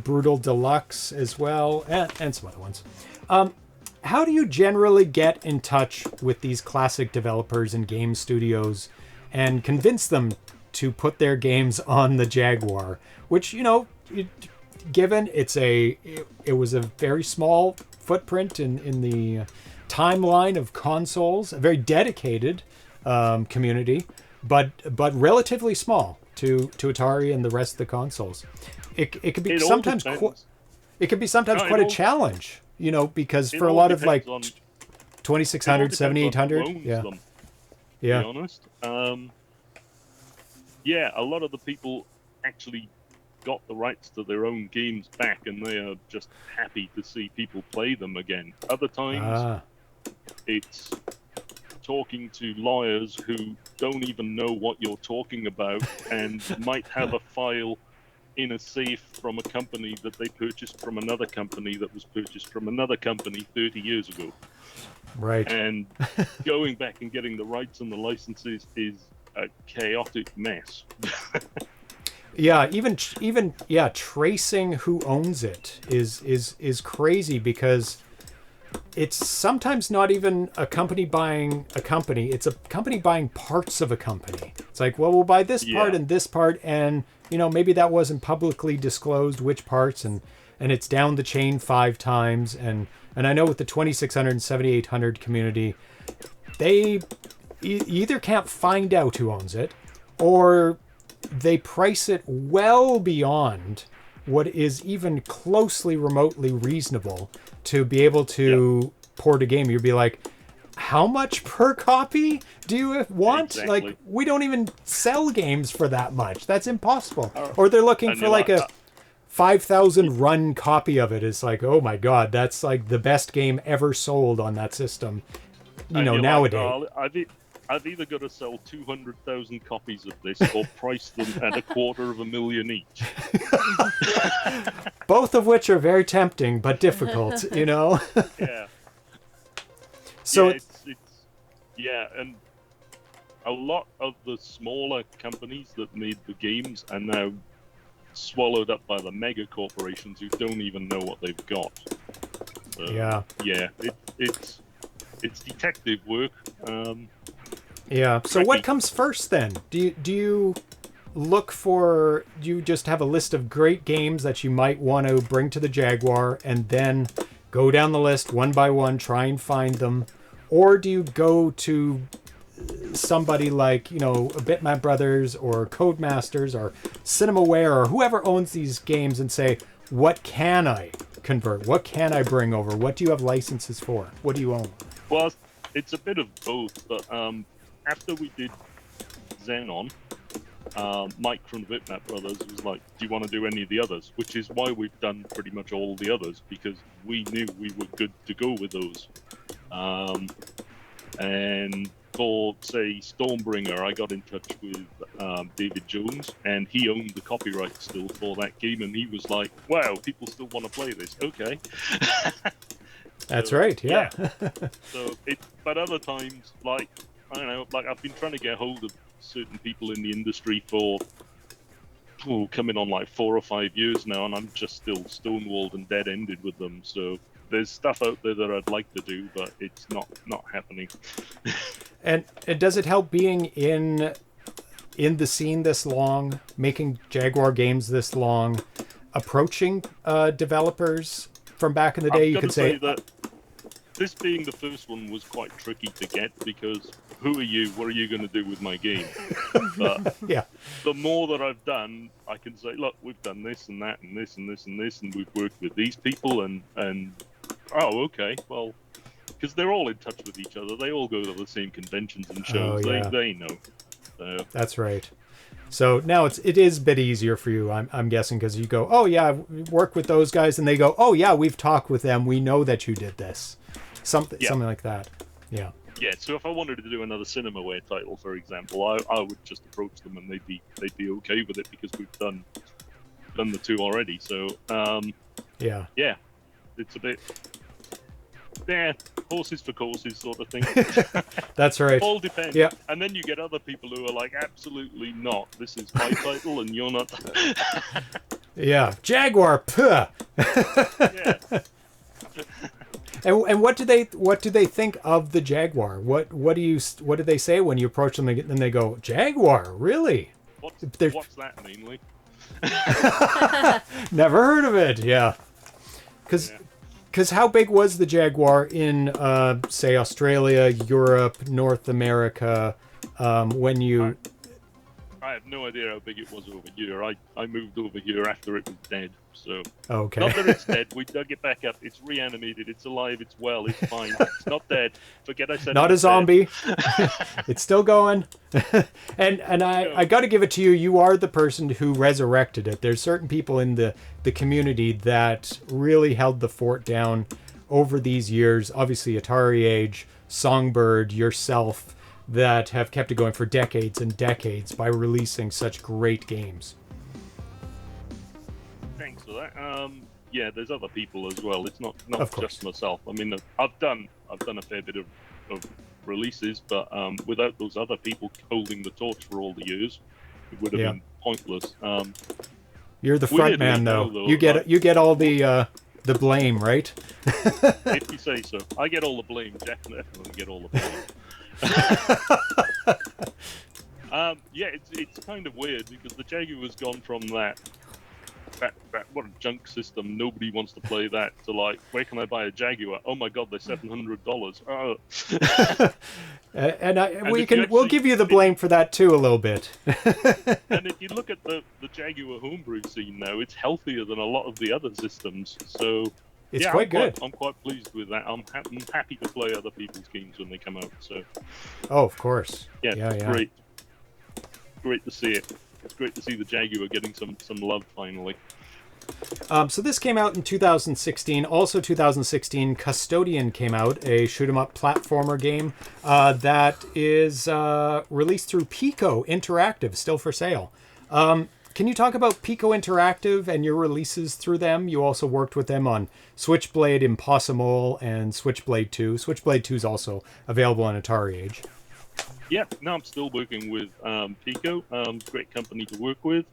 Brutal Deluxe as well, and some other ones. How do you generally get in touch with these classic developers and game studios and convince them to put their games on the Jaguar? Which, you know, given it was a very small footprint in the timeline of consoles, a very dedicated community, but relatively small to Atari and the rest of the consoles. It could be sometimes quite a challenge, you know, because for a lot of like 2600, 7800, yeah, to be honest. Yeah, a lot of the people actually got the rights to their own games back, and they are just happy to see people play them again. Other times, it's talking to lawyers who don't even know what you're talking about and might have a file in a safe from a company that they purchased from another company that was purchased from another company 30 years ago. Right. And going back and getting the rights and the licenses is a chaotic mess. Yeah, even tracing who owns it is crazy, because it's sometimes not even a company buying a company. It's a company buying parts of a company. It's like, well, we'll buy this part and this part, and you know, maybe that wasn't publicly disclosed which parts, and it's down the chain 5 times. And I know with the 2600 and 7800 community, they either can't find out who owns it, or they price it well beyond what is even closely remotely reasonable to be able to port a game. You'd be like, how much per copy do you want? Exactly. Like, we don't even sell games for that much. That's impossible. Or they're looking for like a 5,000 run copy of it. It's like, oh my god, that's like the best game ever sold on that system, you know, nowadays. Like, I've either got to sell 200,000 copies of this or price them at $250,000 each. Both of which are very tempting but difficult, you know? Yeah. So and a lot of the smaller companies that made the games are now swallowed up by the mega corporations who don't even know what they've got. So, it's detective work. Yeah. So what comes first then? Do you look for? Do you just have a list of great games that you might want to bring to the Jaguar, and then go down the list one by one, try and find them, or do you go to somebody like, you know, Bitmap Brothers or Codemasters or Cinemaware or whoever owns these games and say, what can I convert? What can I bring over? What do you have licenses for? What do you own? Well, it's a bit of both, but after we did Xenon, Mike from Bitmap Brothers was like, do you want to do any of the others? Which is why we've done pretty much all the others, because we knew we were good to go with those. And for, say, Stormbringer, I got in touch with David Jones, and he owned the copyright still for that game, and he was like, wow, people still want to play this. Okay. That's So, right, yeah. So but other times, like, I don't know, like I've been trying to get hold of certain people in the industry for coming on like 4 or 5 years now, and I'm just still stonewalled and dead-ended with them. So there's stuff out there that I'd like to do, but it's not happening. And does it help being in the scene this long, making Jaguar games this long, approaching developers from back in the day? You could say that this being the first one was quite tricky to get, because who are you? What are you going to do with my game? But yeah. The more that I've done, I can say, look, we've done this and that and this and this and this, and we've worked with these people, and oh, okay, well, because they're all in touch with each other. They all go to the same conventions and shows. Oh, yeah. They know. So. That's right. So now it is a bit easier for you, I'm guessing, because you go, oh yeah, I've worked with those guys, and they go, oh yeah, we've talked with them. We know that you did this. Something like that. Yeah. Yeah. So if I wanted to do another Cinemaware title, for example, I would just approach them, and they'd be okay with it, because we've done the 2 already. So yeah, it's a bit horses for courses sort of thing. That's right. All depends. Yeah. And then you get other people who are like, absolutely not. This is my title, and you're not. Yeah. Jaguar. Puh. Yeah. And what do they think of the Jaguar? What do they say when you approach them and they go, Jaguar, really? What's that mainly? Never heard of it. Yeah. Because how big was the Jaguar in say Australia, Europe, North America when you? I have no idea how big it was over here. I moved over here after it was dead. So okay. Not that it's dead. We dug it back up. It's reanimated. It's alive. It's well. It's fine. It's not dead. Forget I said. Not a zombie. It's still going. and I got to give it to you. You are the person who resurrected it. There's certain people in the community that really held the fort down over these years. Obviously, Atari Age, Songbird, yourself, that have kept it going for decades and decades by releasing such great games. Thanks for that. Yeah, there's other people as well. It's not Of course. just myself. I mean, I've done a fair bit of releases, but without those other people holding the torch for all the years, it would have been pointless. You're the front man, though. You get all the blame, right? If you say so. I get all the blame. Jack definitely get all the blame. Yeah, it's kind of weird, because the Jaguar has gone from that what a junk system, nobody wants to play that, to like, where can I buy a Jaguar? Oh my god, they're $700. Oh. We'll give you the blame for that too a little bit. And if you look at the Jaguar homebrew scene now, it's healthier than a lot of the other systems. So it's quite good. I'm quite pleased with that. I'm happy to play other people's games when they come out. So. Oh, of course. Yeah. Great. Great to see it. It's great to see the Jaguar getting some love finally. So this came out in 2016. Also 2016, Custodian came out, a shoot-'em-up platformer game that is released through Pico Interactive, still for sale. Can you talk about Pico Interactive and your releases through them? You also worked with them on Switchblade Impossible and Switchblade 2. Switchblade 2 is also available on Atari Age. Yeah, no, I'm still working with Pico. Great company to work with.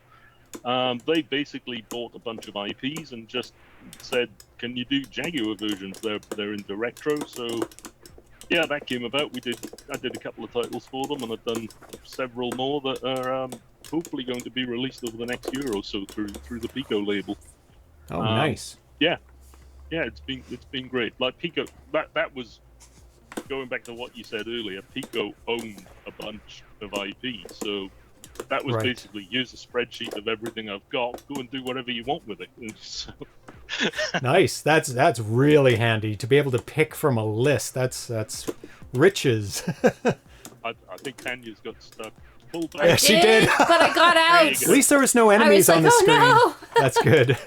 They basically bought a bunch of IPs and just said, "Can you do Jaguar versions?" They're into retro, so yeah, that came about. I did a couple of titles for them, and I've done several more that are hopefully going to be released over the next year or so through the Pico label. Oh, nice. Yeah, it's been great. Like Pico, that was. Going back to what you said earlier, Pico owned a bunch of IP, so that was basically, here's a spreadsheet of everything I've got, go and do whatever you want with it. So... Nice. That's really handy to be able to pick from a list. That's riches. I think Tanya's got stuck. Yeah, she did. But I got out. At least there was no enemies on the screen. No. That's good.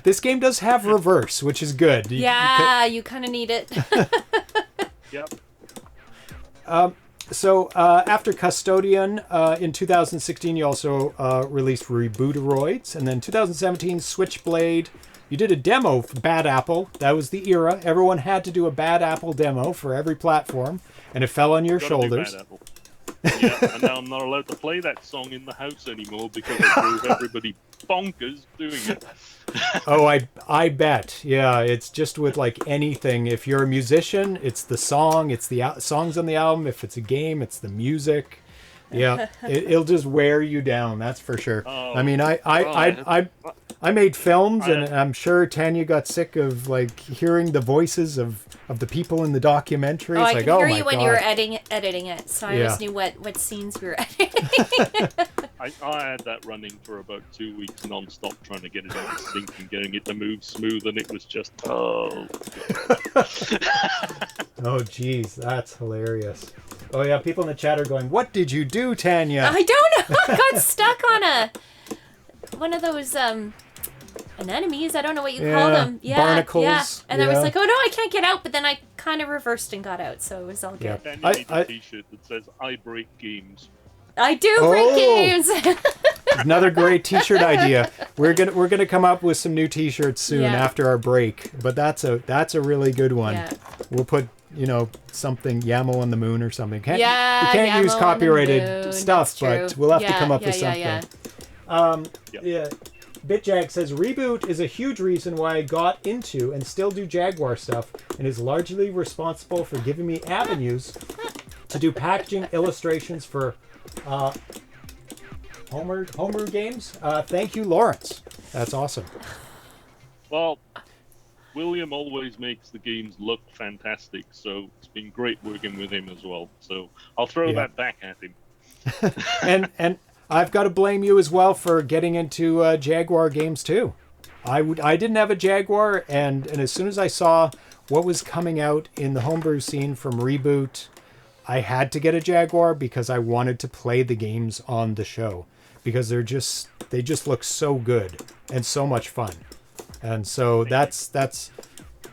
This game does have reverse, which is good. You kind of need it. Yep. After Custodian in 2016, you also released Rebooteroids, and then 2017 Switchblade. You did a demo for Bad Apple. That was the era. Everyone had to do a Bad Apple demo for every platform, and it fell on your shoulders. Bad Apple. Yeah, and now I'm not allowed to play that song in the house anymore because I drove everybody bonkers doing it. Oh, I bet. Yeah, it's just with like anything. If you're a musician, it's the song, it's the songs on the album. If it's a game, it's the music. Yeah, it'll just wear you down. That's for sure. Oh, I mean, I made films, and I'm sure Tanya got sick of like hearing the voices of the people in the documentary. Oh, It's I like, could hear my you when God. you were editing it, so I always knew what scenes we were editing. I had that running for about 2 weeks non-stop, trying to get it out of sync and getting it to move smooth, and it was just, oh. Oh, geez, that's hilarious. Oh, yeah, people in the chat are going, what did you do, Tanya? I don't know. I got stuck on one of those anemones. I don't know what you call them. Yeah, barnacles. Yeah. And I was Yeah. like, oh no, I can't get out. But then I kind of reversed and got out, so it was all good. Yeah. Then you need a t-shirt that says, I break games. I do break games. Another great T-shirt idea. We're gonna come up with some new T-shirts soon after our break. But that's a really good one. Yeah. We'll put something Yamo on the moon or something. We Yeah, can't Yamo use on the copyrighted moon, stuff, that's but true. we'll have to Yeah, come up yeah, with something. yeah. Yeah. BitJag says Reboot is a huge reason why I got into and still do Jaguar stuff, and is largely responsible for giving me avenues to do packaging illustrations for homebrew games. Thank you, Lawrence. That's awesome. Well, William always makes the games look fantastic, so it's been great working with him as well. So I'll throw that back at him. And I've got to blame you as well for getting into Jaguar games too. I didn't have a Jaguar, and as soon as I saw what was coming out in the homebrew scene from Reboot, I had to get a Jaguar because I wanted to play the games on the show, because they just look so good and so much fun. And so that's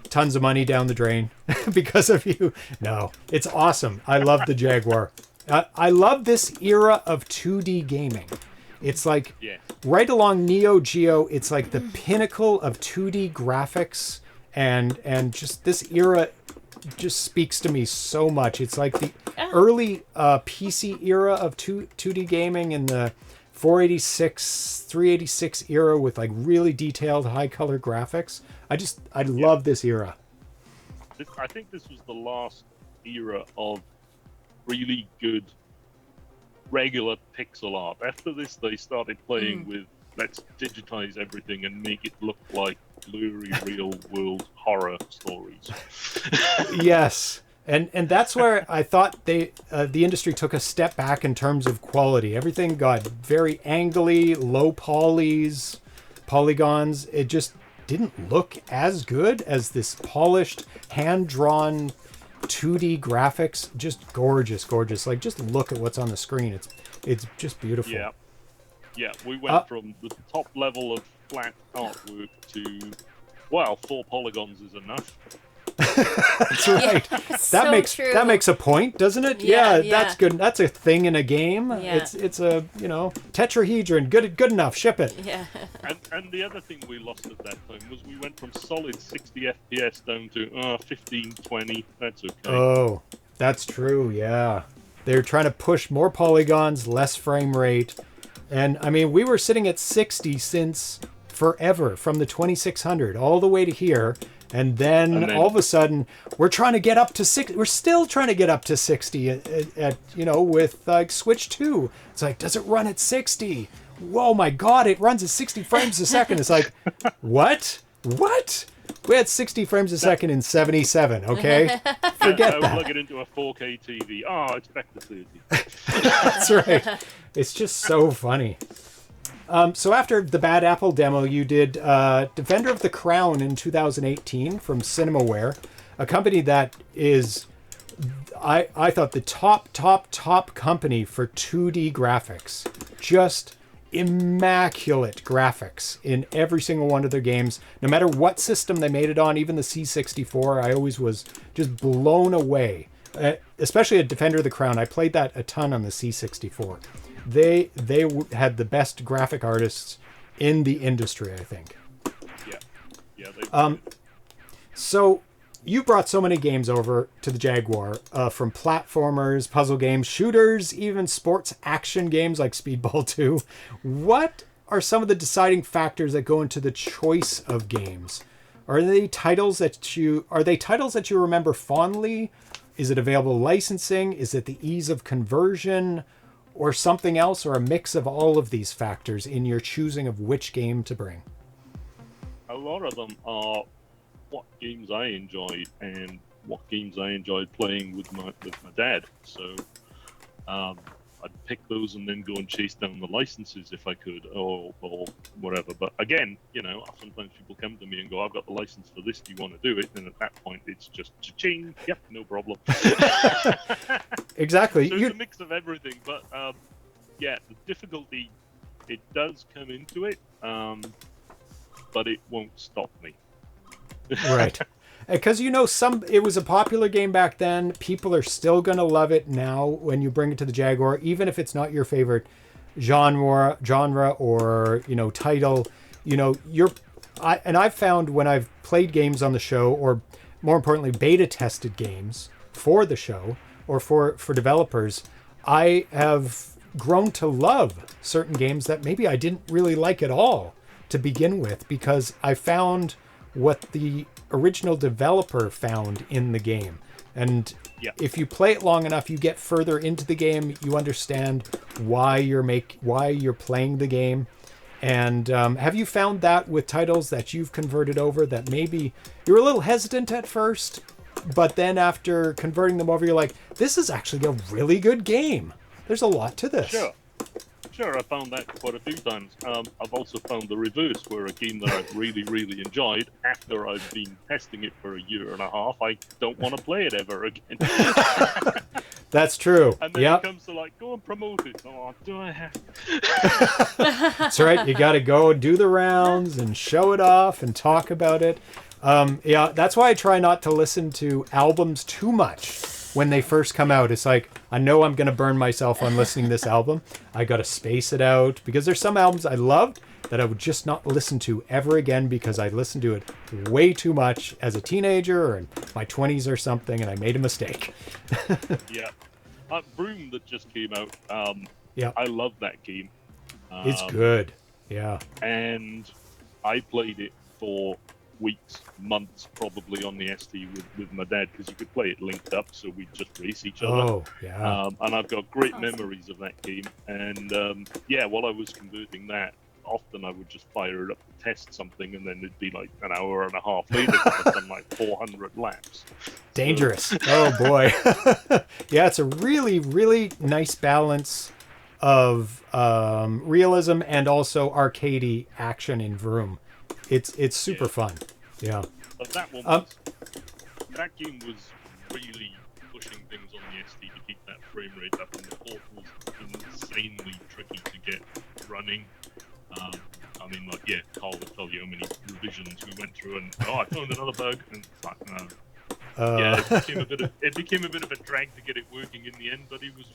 tons of money down the drain because of you. No, it's awesome. I love the Jaguar. I love this era of 2D gaming. It's like right along Neo Geo. It's like the pinnacle of 2D graphics, and just this era just speaks to me so much. It's like the early PC era of 2D gaming in the 486, 386 era with like really detailed high color graphics. I love this era. I think this was the last era of really good regular pixel art. After this, they started playing with let's digitize everything and make it look like blurry real world horror stories. Yes. And that's where I thought the industry took a step back in terms of quality. Everything got very angly, low polygons. It just didn't look as good as this polished, hand-drawn 2D graphics. Just gorgeous. Like, just look at what's on the screen. It's just beautiful. Yeah. We went from the top level of flat artwork to, 4 polygons is enough. That's right. Yeah, that makes a point, doesn't it? Yeah, That's good. That's a thing in a game. Yeah. It's a tetrahedron. Good enough. Ship it. Yeah. And the other thing we lost at that time was we went from solid 60 FPS down to 15, 20. That's okay. Oh, that's true. Yeah, they're trying to push more polygons, less frame rate, and I mean we were sitting at 60 since forever, from the 2600 all the way to here. And then all of a sudden, we're trying to get up to 60. We're still trying to get up to 60 at with like Switch 2. It's like, does it run at 60? Whoa, my God, it runs at 60 frames a second. It's like, what? We had 60 frames a second in 77, okay? Forget I that. plug it into a 4K TV. Oh, it's back to 30. That's right. It's just so funny. So after the Bad Apple demo, you did Defender of the Crown in 2018 from Cinemaware, a company that is, I thought, the top company for 2D graphics. Just immaculate graphics in every single one of their games. No matter what system they made it on, even the C64, I always was just blown away especially a Defender of the Crown. I played that a ton on the C64. They had the best graphic artists in the industry, I think. Yeah. They So you brought so many games over to the Jaguar, from platformers, puzzle games, shooters, even sports action games like Speedball 2. What are some of the deciding factors that go into the choice of games? Are they titles that you remember fondly? Is it available licensing? Is it the ease of conversion, or something else, or a mix of all of these factors in your choosing of which game to bring? A lot of them are what games I enjoyed and what games I enjoyed playing with my dad. So I'd pick those and then go and chase down the licenses if I could, or whatever. But again, sometimes people come to me and go, "I've got the license for this. Do you want to do it?" And at that point, it's just cha-ching. Yep, no problem. Exactly. So it's a mix of everything. But the difficulty, it does come into it, but it won't stop me. Right. Because it was a popular game back then. People are still going to love it now when you bring it to the Jaguar, even if it's not your favorite genre or title. I've found when I've played games on the show, or more importantly beta tested games for the show or for developers, I have grown to love certain games that maybe I didn't really like at all to begin with, because I found what the original developer found in the game. And if you play it long enough, you get further into the game, you understand why you're playing the game. And have you found that with titles that you've converted over that maybe you're a little hesitant at first, but then after converting them over, you're like, this is actually a really good game. There's a lot to this. Sure, I found that quite a few times. I've also found the reverse, where a game that I've really, really enjoyed, after I've been testing it for a year and a half, I don't want to play it ever again. That's true. And then it comes to go and promote it. Oh, do I have to? That's right. You got to go and do the rounds and show it off and talk about it. That's why I try not to listen to albums too much when they first come out. It's like, I know I'm going to burn myself on listening to this album. I got to space it out, because there's some albums I loved that I would just not listen to ever again, because I listened to it way too much as a teenager or in my 20s or something, and I made a mistake. Broom that just came out. I love that game. It's good. Yeah. And I played it for weeks, months, probably on the ST with my dad, because you could play it linked up, so we'd just race each other. Oh, yeah. And I've got great memories of that game. And while I was converting that, often I would just fire it up to test something, and then it'd be like an hour and a half later, I've done like 400 laps. Dangerous. Oh boy. Yeah, it's a really, really nice balance of realism and also arcadey action in Vroom. It's super fun. Yeah. But that game was really pushing things on the ST to keep that frame rate up, and the port was insanely tricky to get running. Carl would tell you how many revisions we went through, and I found another bug, and it became a bit of a drag to get it working in the end, but it was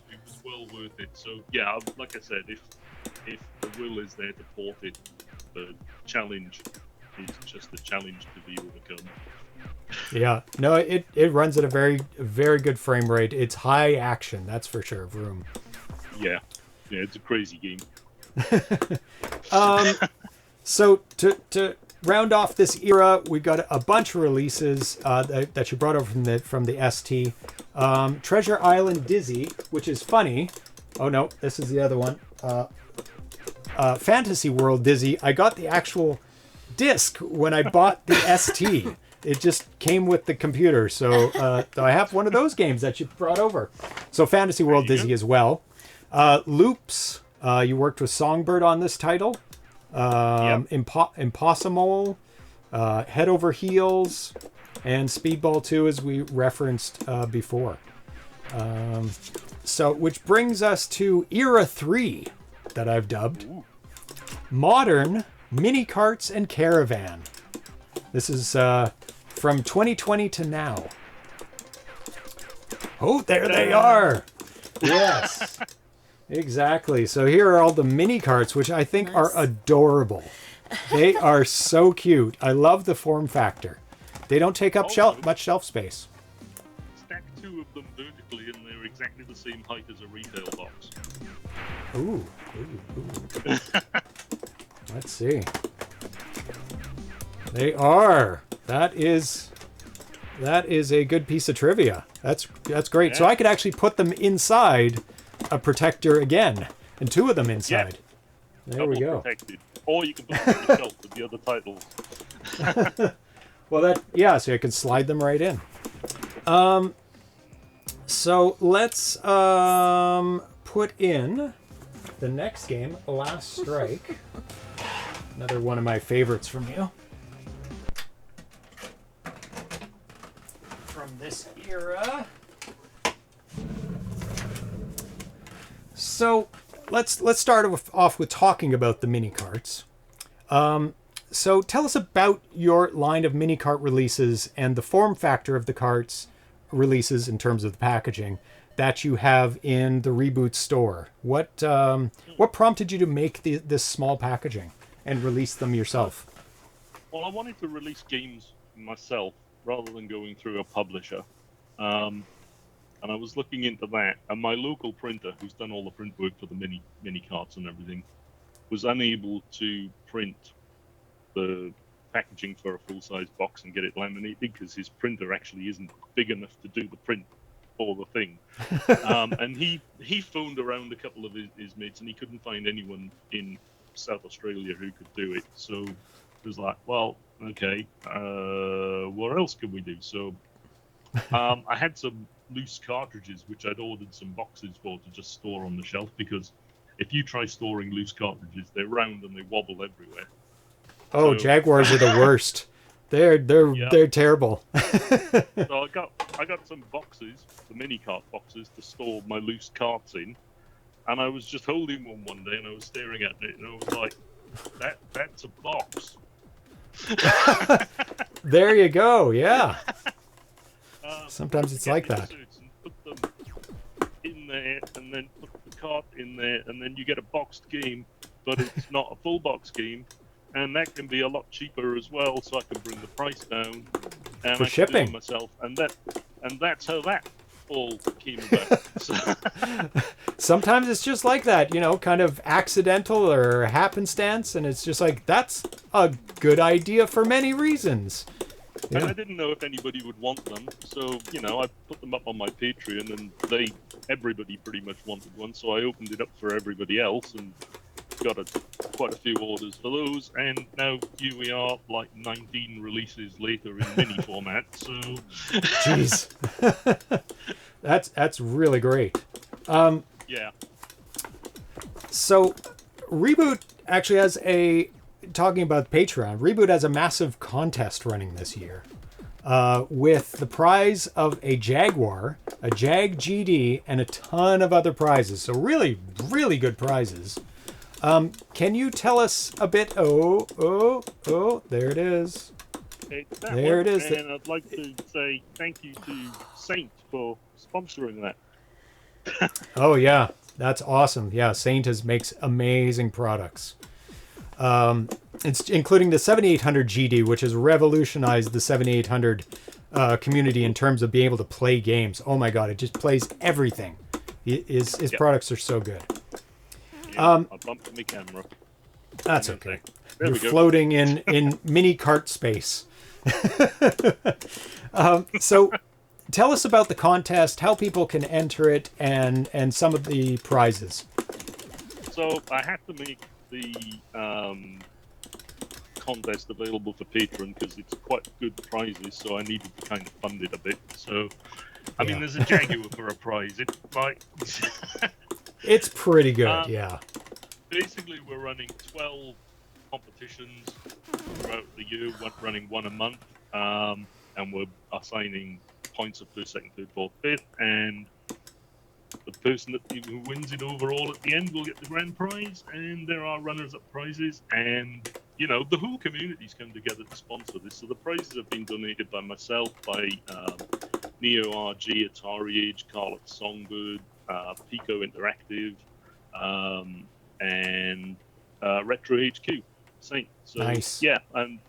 well worth it. So like I said, if the will is there to port it, the challenge is just a challenge to be overcome. Yeah, no, it runs at a very, very good frame rate. It's high action, that's for sure. Vroom. Yeah, it's a crazy game. So to round off this era, we've got a bunch of releases that you brought over from the ST. Treasure Island Dizzy, which is funny. Oh no, this is the other one. Fantasy World Dizzy. I got the actual disc when I bought the ST. It just came with the computer, so I have one of those games that you brought over. So Fantasy World Dizzy as well. Loops. You worked with Songbird on this title. Impossible, Head Over Heels, and Speedball 2, as we referenced before. Which brings us to Era 3, that I've dubbed. Modern Mini Carts and Caravan. This is from 2020 to now. Oh, there they are. Yes. Exactly. So here are all the mini carts, which I think are adorable. They are so cute. I love the form factor. They don't take up much shelf space. Stack 2 of them vertically, and they're exactly the same height as a retail box. Ooh. Let's see. They are. That is a good piece of trivia. That's great. Yeah. So I could actually put them inside a protector again, and 2 of them inside. Yeah. There we go. Protected. Or you can put them on the shelf with the other titles. Well, so I can slide them right in. So let's put in the next game, Last Strike. Another one of my favorites from you. From this era. So let's start off with talking about the mini carts. So tell us about your line of mini cart releases and the form factor of the carts releases in terms of the packaging that you have in the Reboot store. What prompted you to make this small packaging and release them yourself? Well, I wanted to release games myself rather than going through a publisher. And I was looking into that, and my local printer, who's done all the print work for the mini carts and everything, was unable to print the packaging for a full-size box and get it laminated because his printer actually isn't big enough to do the print for the thing. And he phoned around a couple of his mates, and he couldn't find anyone in South Australia who could do it. So it was like, well, okay, what else can we do? So I had some loose cartridges, which I'd ordered some boxes for to just store on the shelf, because if you try storing loose cartridges, they're round and they wobble everywhere. Oh, so, Jaguars are the worst. They're terrible. So I got some boxes, the mini cart boxes, to store my loose carts in, and I was just holding one day, and I was staring at it, and I was like, that's a box. There you go. Yeah. Sometimes it's like that. Put them in there, and then put the cart in there, and then you get a boxed game, but it's not a full box game, and that can be a lot cheaper as well. So I can bring the price down, and for shipping myself, and that's how that all came about. So. Sometimes it's just like that, kind of accidental or happenstance, and it's just like that's a good idea for many reasons. Yeah. And I didn't know if anybody would want them, so I put them up on my Patreon, and everybody pretty much wanted one, so I opened it up for everybody else and got quite a few orders for those, and now here we are, like 19 releases later in mini format. So, jeez, that's really great. Yeah. So, Reboot actually has talking about Patreon, Reboot has a massive contest running this year with the prize of a Jaguar, a Jag GD, and a ton of other prizes. So really, really good prizes. Can you tell us a bit? Oh, there it is. There it is. And I'd like to say thank you to Saint for sponsoring that. Oh, yeah. That's awesome. Yeah, Saint makes amazing products. It's including the 7800 GD, which has revolutionized the 7800 community in terms of being able to play games. Oh my God, it just plays everything. His products are so good. I bumped my camera. That's okay. You're floating in mini cart space. So tell us about the contest, how people can enter it, and some of the prizes. So I had to make the contest available for Patreon because it's quite good prizes, so I needed to kind of fund it a bit. So, I mean, there's a Jaguar for a prize. It's like... It's pretty good, yeah. Basically, we're running 12 competitions throughout the year, running one a month, and we're assigning points of first, second, third, fourth, fifth, and the person who wins it overall at the end will get the grand prize, and there are runners-up prizes, and, the whole community's come together to sponsor this. So the prizes have been donated by myself, by Neo RG, Atari Age, Carl at Songbird, Pico Interactive, and Retro HQ. Same. So, Nice. Yeah, and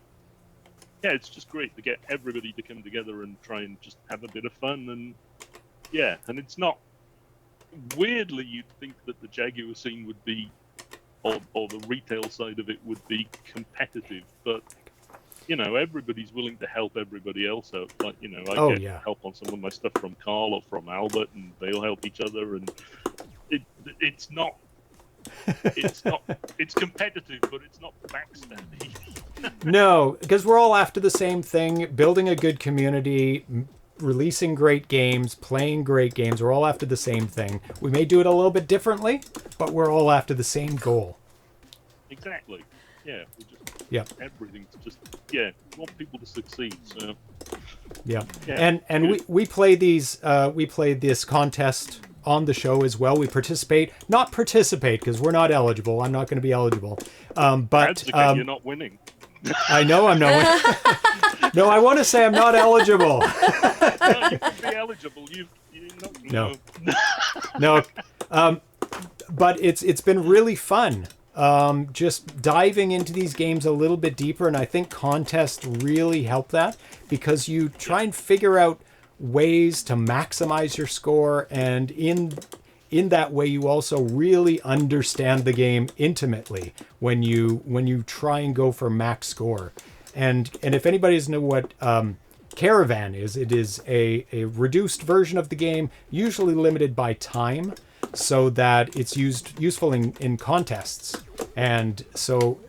yeah, it's just great to get everybody to come together and try and just have a bit of fun. And yeah, and it's not, weirdly, you'd think that the Jaguar scene would be, or the retail side of it would be competitive, but you know, everybody's willing to help everybody else out. Like, you know, I get help on some of my stuff from Carl or from Albert, and they'll help each other. And it's not, it's competitive, but it's not backstabby. No, because we're all after the same thing: building a good community, releasing great games, playing great games. We're all after the same thing. We may do it a little bit differently, but we're all after the same goal. Exactly. Yeah. We just, everything's just, we want people to succeed. So. Yeah. And we play these. We play this contest on the show as well. We not participate because we're not eligible. I'm not going to be eligible. But you're not winning. I know I'm not winning. No, I want to say I'm not eligible. No, you could be eligible. No. But it's been really fun. Just diving into these games a little bit deeper, and I think contests really help that, because you try and figure out ways to maximize your score, and in that way you also really understand the game intimately when you try and go for max score. And if anybody doesn't know what Caravan is, it is a reduced version of the game, usually limited by time, so that it's useful in contests. And so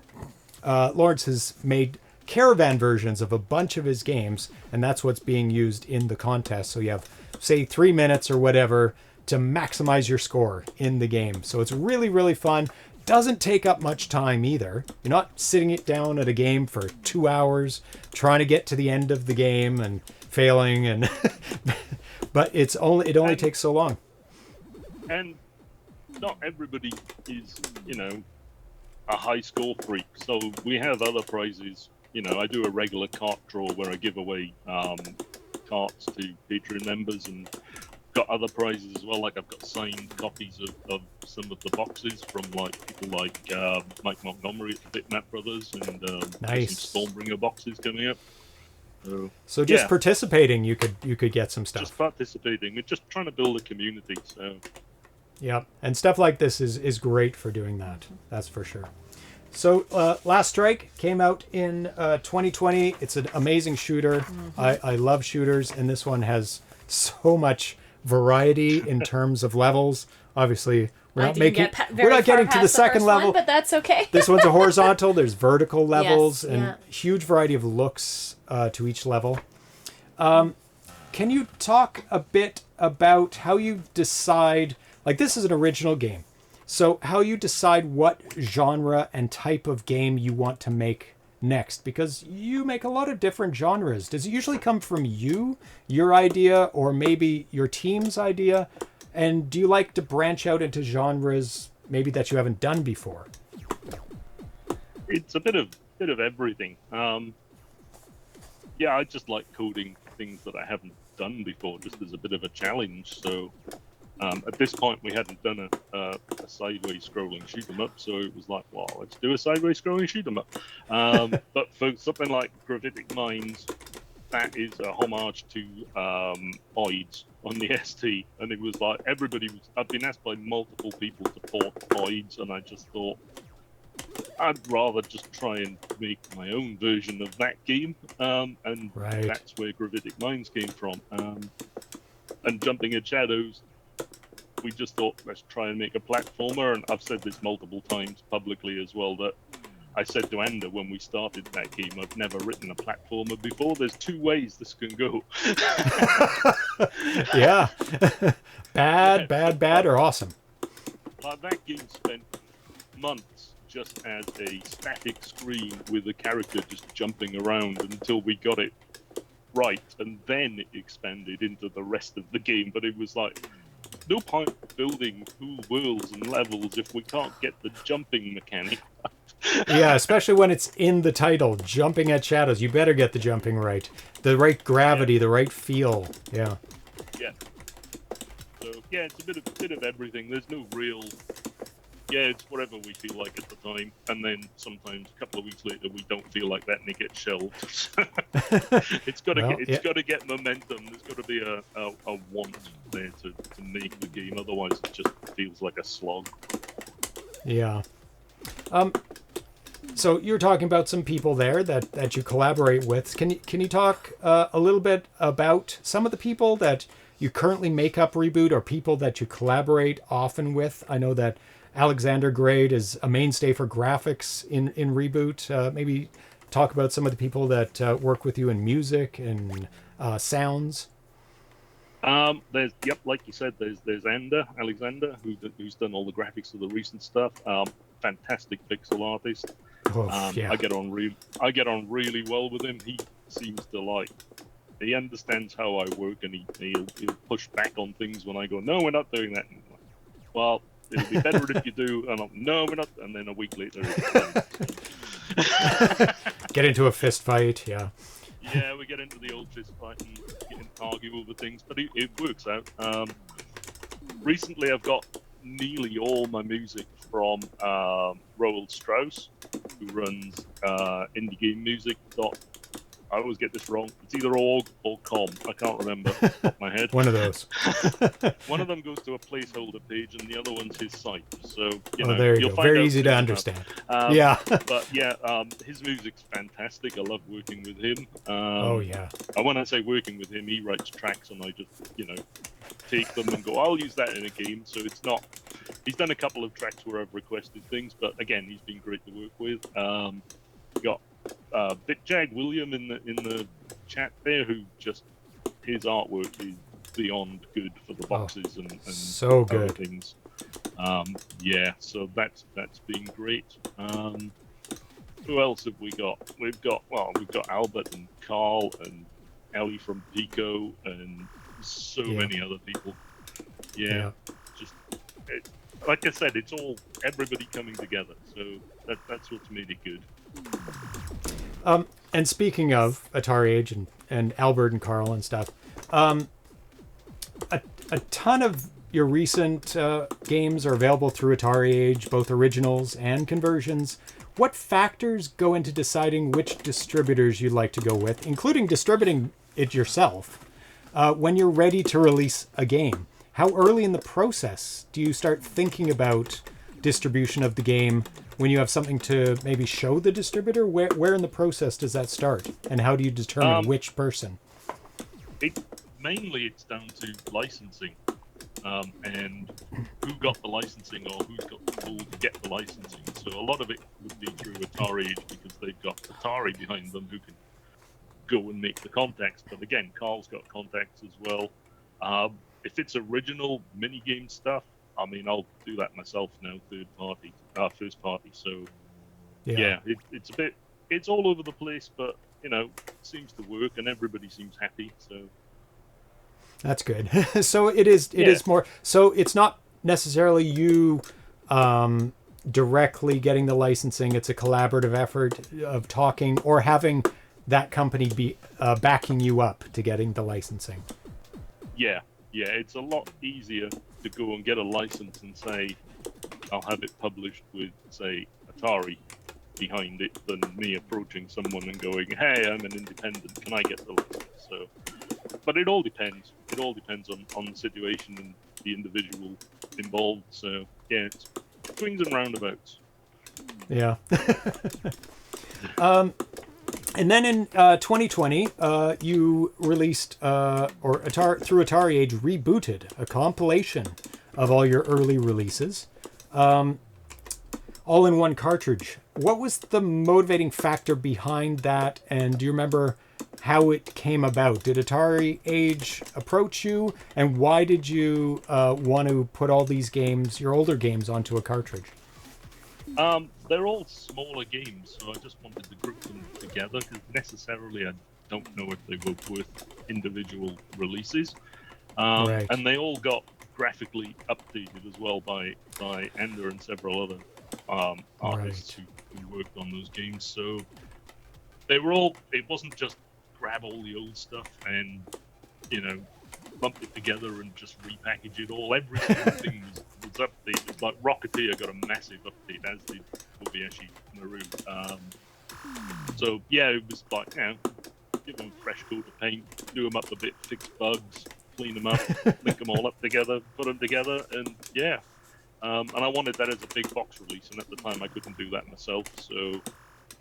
Lawrence has made Caravan versions of a bunch of his games, and that's what's being used in the contest. So you have, say, 3 minutes or whatever to maximize your score in the game. So it's really, really fun. Doesn't take up much time either. You're not sitting it down at a game for 2 hours trying to get to the end of the game and failing, and but it only takes so long. And not everybody is, a high score freak. So we have other prizes. I do a regular cart draw where I give away carts to Patreon members, and got other prizes as well. Like I've got signed copies of some of the boxes from people like Mike Montgomery at the Bitmap Brothers, and nice. Some Stormbringer boxes coming up. So just participating, you could get some stuff. Just participating. We're just trying to build a community. So. Yeah, and stuff like this is great for doing that. That's for sure. So Last Strike came out in 2020. It's an amazing shooter. Mm-hmm. I love shooters, and this one has so much variety in terms of levels. Obviously, we're not getting to the second level, but that's okay. This one's a horizontal. There's vertical levels, and huge variety of looks to each level. Can you talk a bit about how you decide? Like, this is an original game, so how you decide what genre and type of game you want to make next, because you make a lot of different genres. Does it usually come from your idea, or maybe your team's idea? And do you like to branch out into genres maybe that you haven't done before? It's a bit of everything. I just like coding things that I haven't done before, just as a bit of a challenge. So at this point, we hadn't done a sideways scrolling shoot 'em up, so it was like, well, let's do a sideways scrolling shoot 'em up. But for something like Gravitic Minds, that is a homage to Oids on the ST, and it was like I've been asked by multiple people to port Oids, and I just thought I'd rather just try and make my own version of that game, and that's where Gravitic Minds came from. And Jumping at Shadows, we just thought, let's try and make a platformer. And I've said this multiple times publicly as well, that I said to Ander when we started that game, I've never written a platformer before. There's 2 ways this can go. Yeah. bad, or awesome. Like, that game spent months just as a static screen with a character just jumping around until we got it right. And then it expanded into the rest of the game. But it was like, no point building cool worlds and levels if we can't get the jumping mechanic right. Yeah, especially when it's in the title, Jumping at Shadows. You better get the jumping right. The right gravity, the right feel. Yeah. Yeah. So yeah, it's a bit of everything. There's no real. Yeah, it's whatever we feel like at the time, and then sometimes a couple of weeks later we don't feel like that and it gets shelved. It's got to get momentum. There's got to be a want there to make the game. Otherwise, it just feels like a slog. Yeah. So you're talking about some people there that you collaborate with. Can you talk a little bit about some of the people that you currently make up Reboot, or people that you collaborate often with? I know that Alexander Grade is a mainstay for graphics in Reboot. Maybe talk about some of the people that work with you in music and sounds. There's like you said, there's Alexander, who's done all the graphics of the recent stuff. Fantastic pixel artist. Yeah. I get on really well with him. He seems to he understands how I work, and he'll push back on things when I go, no, we're not doing that. And I'm like, well, it'll be better if you do. And I'm, no, we're not. And then a week later, Get into a fist fight. Yeah. Yeah, we get into the old fist fight and argue over things, but it works out. Recently, I've got nearly all my music from Roald Strauss, who runs Indie Game Music. I always get this wrong. It's either org or com. I can't remember off the top of my head. One of those. One of them goes to a placeholder page, and the other one's his site. So there you go. Very easy to understand. Yeah. But yeah, his music's fantastic. I love working with him. Yeah. And when I say working with him, he writes tracks, and I just take them and go, I'll use that in a game. So it's not. He's done a couple of tracks where I've requested things, but again, he's been great to work with. Got Jag William in the chat there, who just his artwork is beyond good for the boxes and so good other things. Yeah, so that's been great. Who else have we got? We've got Albert and Carl and Ellie from Pico and so many other people. Yeah. Just like I said, it's all everybody coming together. So that's what's made it good. And speaking of Atari Age and Albert and Carl and stuff, a ton of your recent games are available through Atari Age, both originals and conversions. What factors go into deciding which distributors you'd like to go with, including distributing it yourself, when you're ready to release a game? How early in the process do you start thinking about distribution of the game when you have something to maybe show the distributor? Where in the process does that start, and how do you determine which person? Mainly it's down to licensing, and who got the licensing or who's got the pull to get the licensing. So a lot of it would be through Atari Age because they've got Atari behind them who can go and make the contacts. But again, Carl's got contacts as well. If it's original minigame stuff, I mean, I'll do that myself now, first party. So, yeah, it's all over the place, but, it seems to work and everybody seems happy, so. That's good. So it is more, so it's not necessarily you directly getting the licensing. It's a collaborative effort of talking or having that company be backing you up to getting the licensing. Yeah, it's a lot easier to go and get a license and say, I'll have it published with, say, Atari behind it than me approaching someone and going, hey, I'm an independent, can I get the license? So, but it all depends. It all depends on the situation and the individual involved. So, yeah, it's swings and roundabouts. Yeah. And then in 2020, you released, through Atari Age, Rebooted, a compilation of all your early releases, all in one cartridge. What was the motivating factor behind that, and do you remember how it came about? Did Atari Age approach you, and why did you want to put all these games, your older games, onto a cartridge? They're all smaller games, so I just wanted to group them together because necessarily I don't know if they were worth individual releases. Right. And they all got graphically updated as well by Ender and several other artists who worked on those games. So they were all. It wasn't just grab all the old stuff and bump it together and just repackage it all. Every single thing was updated. Like Rocketeer got a massive update, as did Kobayashi Maru. So yeah, it was like, give them a fresh coat of paint, do them up a bit, fix bugs, clean them up, link them all up together, put them together, and yeah. And I wanted that as a big box release, and at the time I couldn't do that myself, so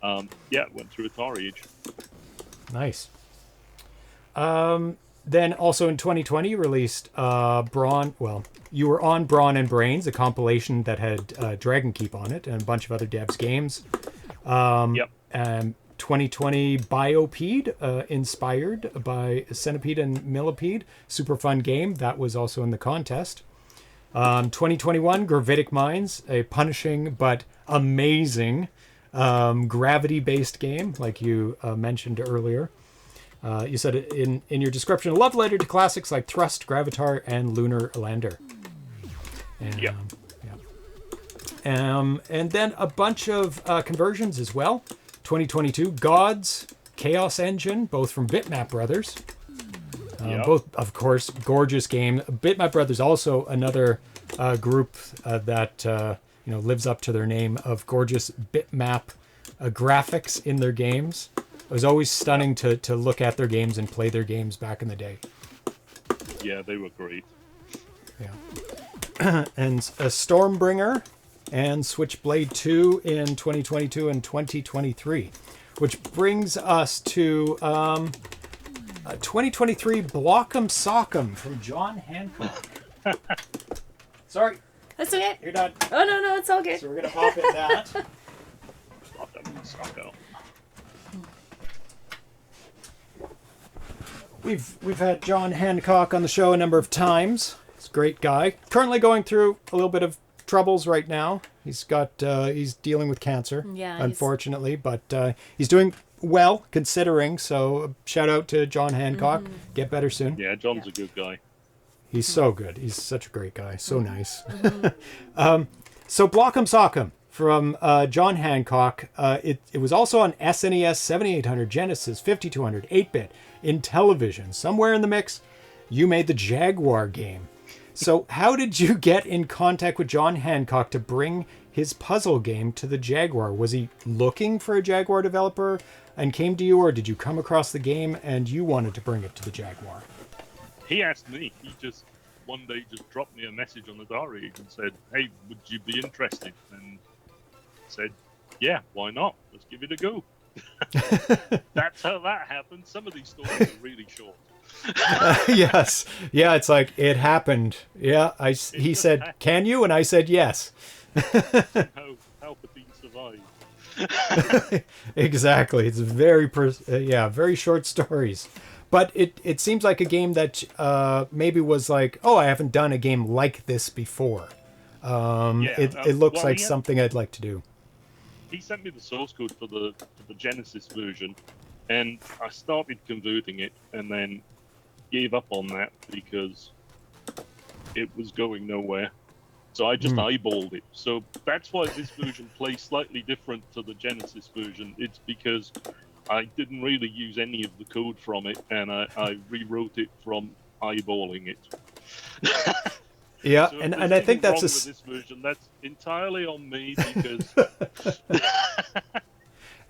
went through Atari Age. Nice. Then also in 2020 you released you were on Brawn and Brains, a compilation that had Dragon Keep on it and a bunch of other devs games. 2020 Biopede, inspired by Centipede and Millipede. Super fun game. That was also in the contest. 2021 Gravitic Mines, a punishing but amazing gravity-based game, like you mentioned earlier. You said it in your description, a love letter to classics like Thrust, Gravitar, and Lunar Lander. And then a bunch of conversions as well. 2022 Gods, Chaos Engine, both from Bitmap Brothers. Both, of course, gorgeous game. Bitmap Brothers, also another group that lives up to their name of gorgeous bitmap graphics in their games. It was always stunning to look at their games and play their games back in the day. Yeah, they were great. Yeah. And a Stormbringer and Switchblade 2 in 2022 and 2023, which brings us to 2023 Block'em Sock'em from John Hancock. Sorry. That's okay. You're done. Oh, no, it's all good. So we're going to pop in that. Block'em Sock'em. We've had John Hancock on the show a number of times. He's a great guy. Currently going through a little bit of troubles right now. He's dealing with cancer, unfortunately, but he's doing well considering. So shout out to John Hancock. Mm-hmm. Get better soon. Yeah, John's a good guy. He's so good. He's such a great guy. So nice. So Block'em Sock'em from John Hancock. It was also on SNES, 7800, Genesis, 5200, 8-bit, in television. Somewhere in the mix, you made the Jaguar game. So how did you get in contact with John Hancock to bring his puzzle game to the Jaguar? Was he looking for a Jaguar developer and came to you, or did you come across the game and you wanted to bring it to the Jaguar? He asked me. He just one day just dropped me a message on the Atari and said, "Hey, would you be interested?" And I said, "Yeah, why not? Let's give it a go." That's how that happened. Some of these stories are really short. Yes. Yeah, it's like, it happened. Yeah, he said, happened. Can you? And I said, yes. How Patine survived. Exactly. It's very short stories. But it seems like a game that maybe was like, oh, I haven't done a game like this before. It looks like something I'd like to do. He sent me the source code for the Genesis version, and I started converting it, and then gave up on that because it was going nowhere. So I just eyeballed it. So that's why this version plays slightly different to the Genesis version. It's because I didn't really use any of the code from it, and I rewrote it from eyeballing it. Yeah, so and I think that's with this version. That's entirely on me because.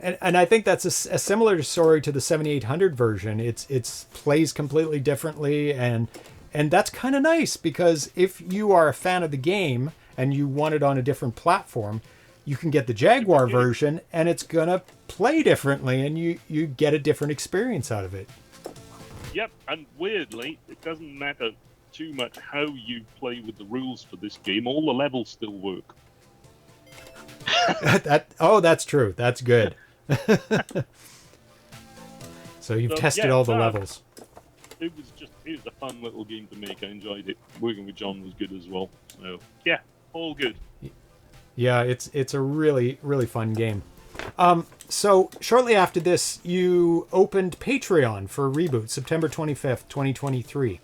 And I think that's a similar story to the 7800 version. It's plays completely differently, and that's kind of nice because if you are a fan of the game and you want it on a different platform, you can get the Jaguar version and it's gonna play differently, and you get a different experience out of it. Yep, and weirdly, it doesn't matter too much how you play with the rules for this game. All the levels still work. That's true. That's good. So you've tested all the levels. It was a fun little game to make. I enjoyed it. Working with John was good as well. So yeah, all good. Yeah, it's a really, really fun game. So shortly after this, you opened Patreon for Reboot, September 25th, 2023.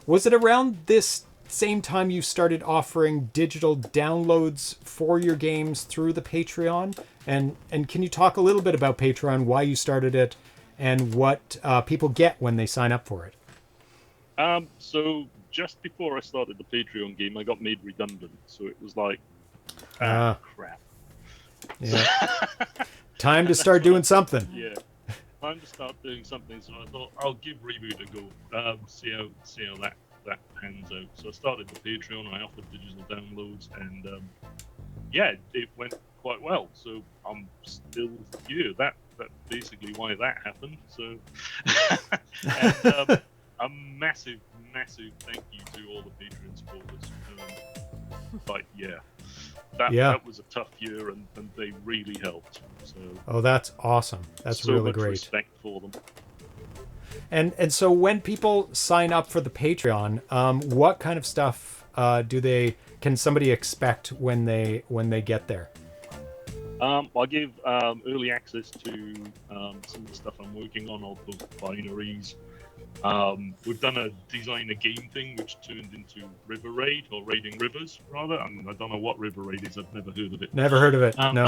Was it around this same time you started offering digital downloads for your games through the Patreon? And can you talk a little bit about Patreon, why you started it, and what people get when they sign up for it? So just before I started the Patreon game, I got made redundant. So it was like, crap. Yeah. Time to start doing something. Yeah. Time to start doing something. So I thought I'll give Reboot a go. See how that pans out. So I started the Patreon. I offered digital downloads, and it went quite well. So I'm still here. That's basically why that happened. So, and, a massive thank you to all the Patreon supporters. That was a tough year, and they really helped. So, oh, that's awesome. That's so really much great. Respect for them. And so when people sign up for the Patreon, what kind of stuff can somebody expect when they get there? I'll give early access to some of the stuff I'm working on. I'll post binaries. We've done a design a game thing which turned into River Raid, or Raiding Rivers rather. I don't know what River Raid is. I've never heard of it. Never heard of it. No.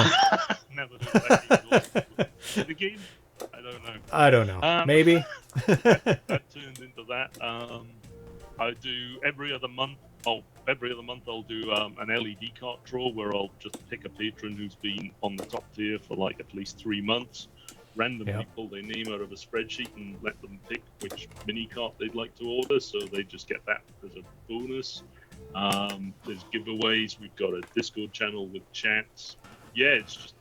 Never heard of that game. The game? I don't know. Maybe. that turned into that. I do every other month I'll do an LED cart draw where I'll just pick a patron who's been on the top tier for like at least 3 months, randomly pull their name out of a spreadsheet and let them pick which mini cart they'd like to order, so they just get that as a bonus. There's giveaways. We've got a Discord channel with chats. Yeah, it's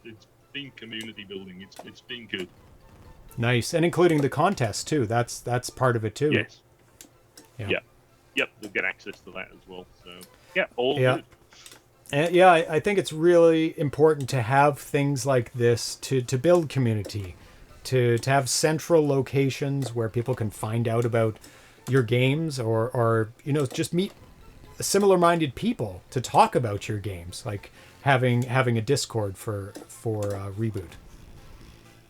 been community building. It's been good. Nice, and including the contest too. That's part of it too. Yes. Yeah. Yep, they'll get access to that as well. So all good. And I think it's really important to have things like this to build community, to have central locations where people can find out about your games, or just meet similar-minded people to talk about your games, like having a Discord for Reboot.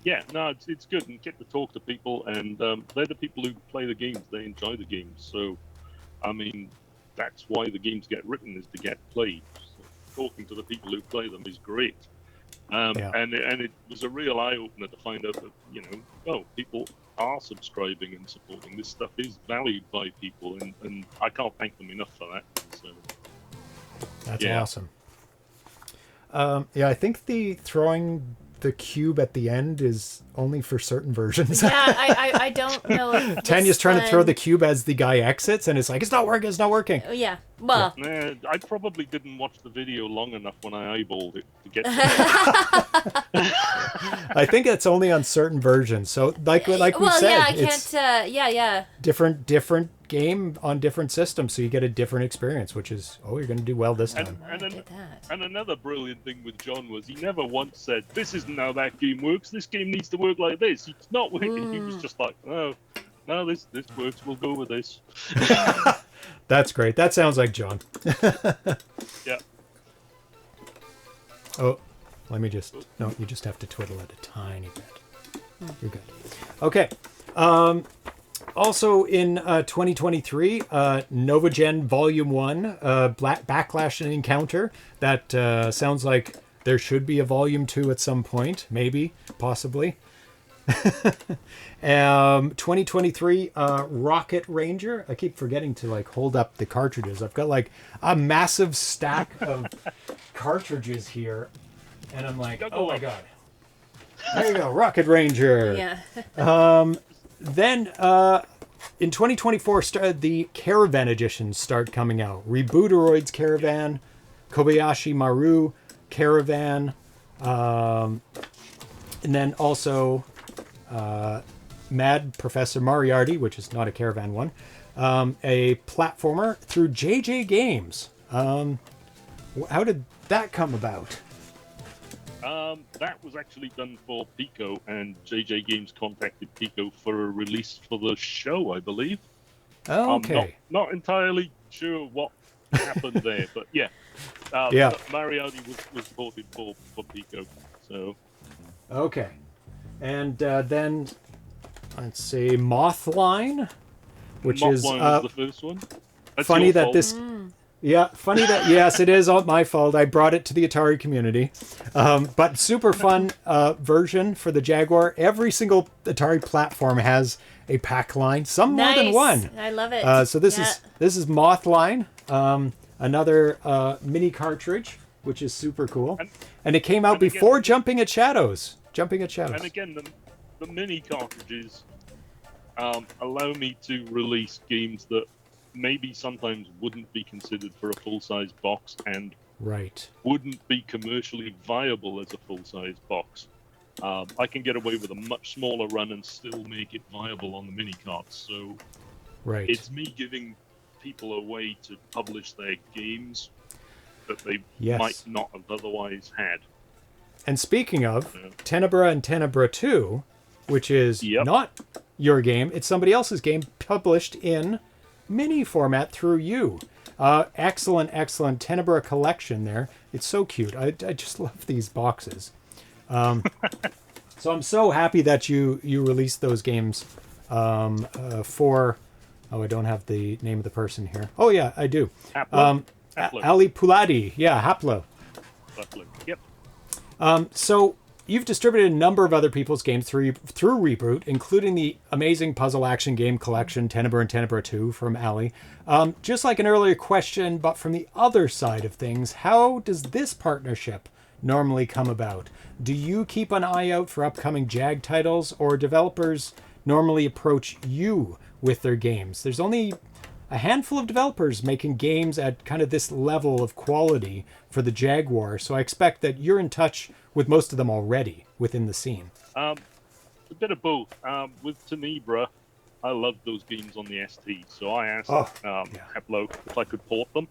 Yeah, no, it's good, and get to talk to people, and they're the people who play the games. They enjoy the games, so I mean, that's why the games get written, is to get played. So talking to the people who play them is great, and it was a real eye opener to find out that people are subscribing and supporting. This stuff is valued by people, and I can't thank them enough for that. So that's awesome. I think the throwing the cube at the end is only for certain versions. Yeah, I don't know if Tanya's trying to throw the cube as the guy exits, and it's like, it's not working. Yeah, well. Yeah. I probably didn't watch the video long enough when I eyeballed it to get I think it's only on certain versions. So like we said, I can't, different game on different systems, so you get a different experience, which is, you're going to do well this time. And another brilliant thing with John was he never once said, this isn't how that game works, this game needs to work like this. It's not working. He was just like, no, this works, we'll go with this. That's great. That sounds like John. Yeah. Oh, let me just... No, you just have to twiddle it a tiny bit. You're good. Okay. Also in 2023, NovaGen Volume 1, Backlash and Encounter. That sounds like there should be a Volume 2 at some point. Maybe. Possibly. 2023 Rocket Ranger. I keep forgetting to hold up the cartridges. I've got a massive stack of cartridges here, and I'm like, oh my god. There you go, Rocket Ranger. Yeah. Then in 2024, the Caravan editions start coming out. Rebooteroids Caravan, Kobayashi Maru Caravan, and then also Mad Professor Moriarty, which is not a Caravan one, a platformer through JJ Games. How did that come about? That was actually done for Pico, and JJ Games contacted Pico for a release for the show, I believe. Okay. I'm not entirely sure what happened there, but yeah. Moriarty was ported for Pico, so. Okay. And then, let's see, Mothline, which is the first one. That's funny that fault. this... Yeah, funny that, yes, it is all my fault. I brought it to the Atari community. But super fun version for the Jaguar. Every single Atari platform has a pack line, some more than one. I love it. So this is Moth Line, another mini cartridge, which is super cool. And it came out before Jumping at Shadows. And again, the mini cartridges allow me to release games that maybe sometimes wouldn't be considered for a full-size box and wouldn't be commercially viable as a full-size box. I can get away with a much smaller run and still make it viable on the mini carts. So it's me giving people a way to publish their games that they might not have otherwise had. And speaking of, Tenebra and Tenebra 2, which is not your game, it's somebody else's game published in mini format through you. Excellent Tenebra collection there. It's so cute. I just love these boxes. So I'm so happy that you released those games for... Oh, I don't have the name of the person here. Oh, yeah, I do. Haplo. Ali Puladi. Yeah, Haplo. Yep. So you've distributed a number of other people's games through Reboot, including the amazing puzzle action game collection Tenebra and Tenebra 2 from Ali. Just like an earlier question, but from the other side of things, how does this partnership normally come about? Do you keep an eye out for upcoming JAG titles, or developers normally approach you with their games? There's only a handful of developers making games at kind of this level of quality for the Jaguar, so I expect that you're in touch with most of them already within the scene. A bit of both. With Tenebra, I loved those games on the ST, so I asked Haplo if I could port them.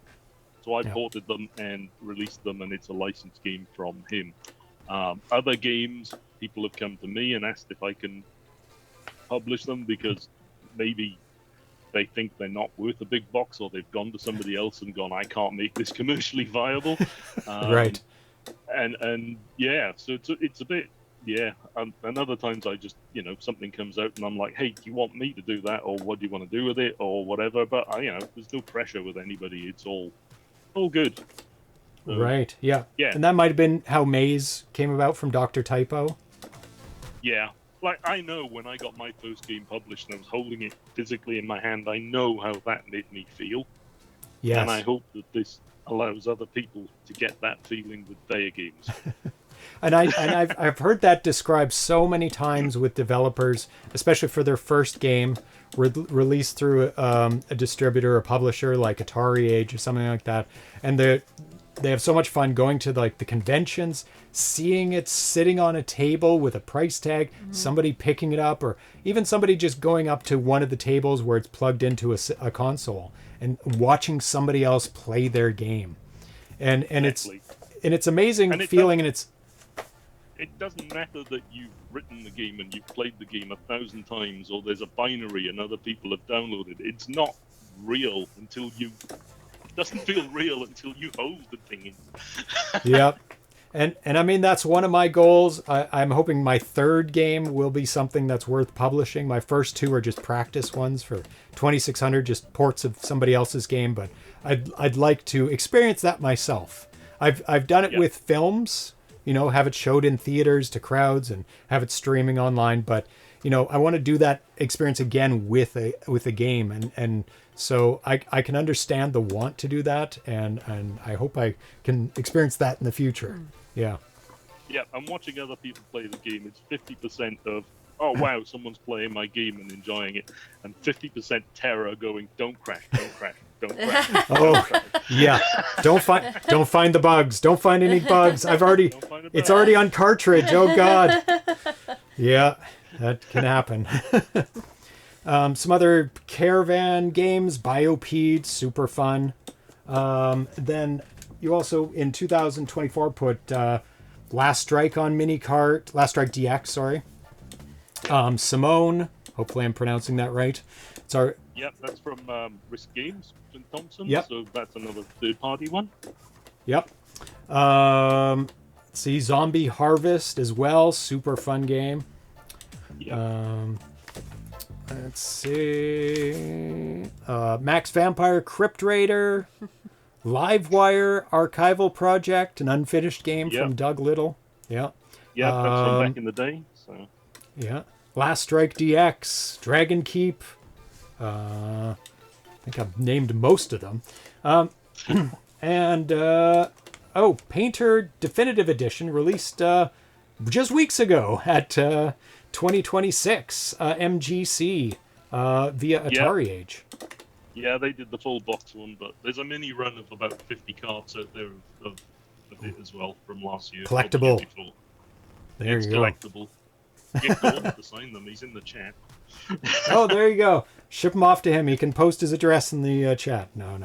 So I ported them and released them, and it's a licensed game from him. Other games, people have come to me and asked if I can publish them because maybe they think they're not worth a big box, or they've gone to somebody else and gone, I can't make this commercially viable. Right. And yeah, so it's a bit, and other times I just, something comes out and I'm like, hey, do you want me to do that, or what do you want to do with it, or whatever? But there's no pressure with anybody. It's all good. So, right. Yeah. And that might have been how Maze came about from Dr. Typo. Yeah. Like, I know when I got my first game published and I was holding it physically in my hand, I know how that made me feel. Yes. And I hope that this allows other people to get that feeling with their games. And I've heard that described so many times with developers, especially for their first game released through a distributor or publisher like Atari Age or something like that, and they have so much fun going to the conventions, seeing it sitting on a table with a price tag, somebody picking it up, or even somebody just going up to one of the tables where it's plugged into a console and watching somebody else play their game, and it's amazing feeling, and it doesn't matter that you've written the game and you've played the game 1,000 times, or there's a binary and other people have downloaded. It's not real until you. It doesn't feel real until you hold the thing. Yep. And I mean, that's one of my goals. I'm hoping my third game will be something that's worth publishing. My first two are just practice ones for 2600, just ports of somebody else's game. But I'd like to experience that myself. I've done it with films. Have it showed in theaters to crowds and have it streaming online. But, I want to do that experience again with a game. And so I can understand the want to do that. And I hope I can experience that in the future. Yeah. Yeah, I'm watching other people play the game. It's 50% of, oh, wow, someone's playing my game and enjoying it. And 50% terror going, don't crash, don't crash. Oh, yeah. Don't find the bugs. Don't find any bugs. It's already on cartridge. Oh God. Yeah, that can happen. Some other Caravan games, Biopede, super fun. Then you also in 2024 put Last Strike on mini cart, Last Strike DX, sorry. Simone, hopefully I'm pronouncing that right. It's our Yep, that's from Risk Games in Thompson. Yep. So that's another third-party one. Yep. See, Zombie Harvest as well. Super fun game. Yep. Let's see. Max Vampire Crypt Raider. Livewire Archival Project, an unfinished game from Doug Little. Yeah. Yeah, that's from back in the day. So. Yeah. Last Strike DX, Dragon Keep. I think I've named most of them. And Painter Definitive Edition released just weeks ago at 2026 MGC via Atari Age. Yeah, they did the full box one, but there's a mini run of about 50 cards out there of it as well from last year. Collectible. There it's you go. collectible. Get Gordon to sign them. He's in the chat. Oh, there you go. Ship him off to him. He can post his address in the chat. No.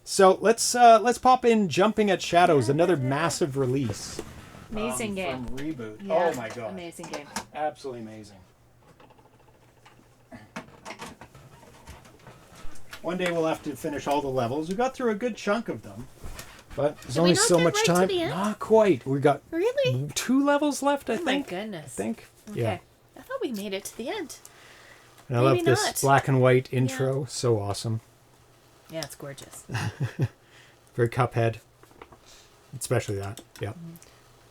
So let's pop in Jumping at Shadows, another massive release. Amazing game. From Reboot. Yeah, Oh my god. Amazing game. Absolutely amazing. One day we'll have to finish all the levels. We got through a good chunk of them, but there's only so much right to time. the end? Not quite. We got Really? 2 levels left, I Oh my think. goodness. I think. Okay. Yeah. I thought we made it to the end. And I Maybe love this not. black and white intro. So awesome. Yeah, it's gorgeous. Very Cuphead. Especially that. Yeah.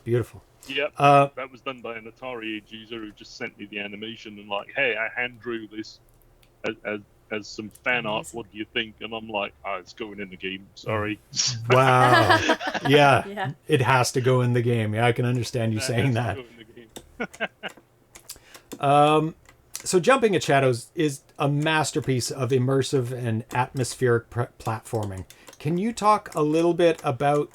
Beautiful. Yep, that was done by an Atari Age user who just sent me the animation and like, hey, I hand drew this as some fan art. Amazing. What do you think? And I'm like, it's going in the game. Sorry. Wow. Yeah. Yeah. It has to go in the game. Yeah, I can understand you saying that. It has to go in the game. So Jumping at Shadows is a masterpiece of immersive and atmospheric platforming. Can you talk a little bit about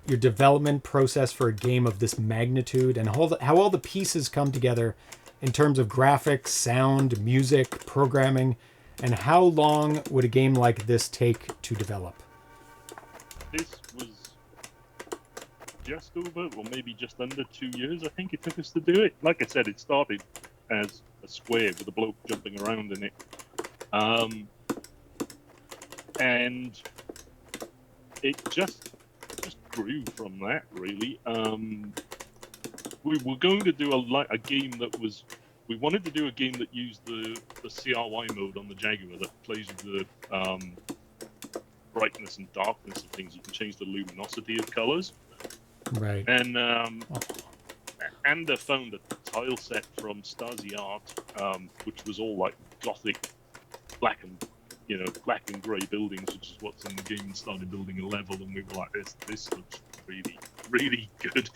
your development process for a game of this magnitude and how all the pieces come together in terms of graphics, sound, music, programming, and how long would a game like this take to develop? This was just over, or maybe just under 2 years, I think it took us to do it. Like I said, it started as a square with a bloke jumping around in it. And it just grew from that, really. We were going to do a game that was... We wanted to do a game that used the CRY mode on the Jaguar that plays with the brightness and darkness of things. You can change the luminosity of colors. Right. And Ander found a tile set from Stasi Art, which was all like gothic, black and grey buildings, which is what's in the game, and started building a level, and we were like, this looks really, really good.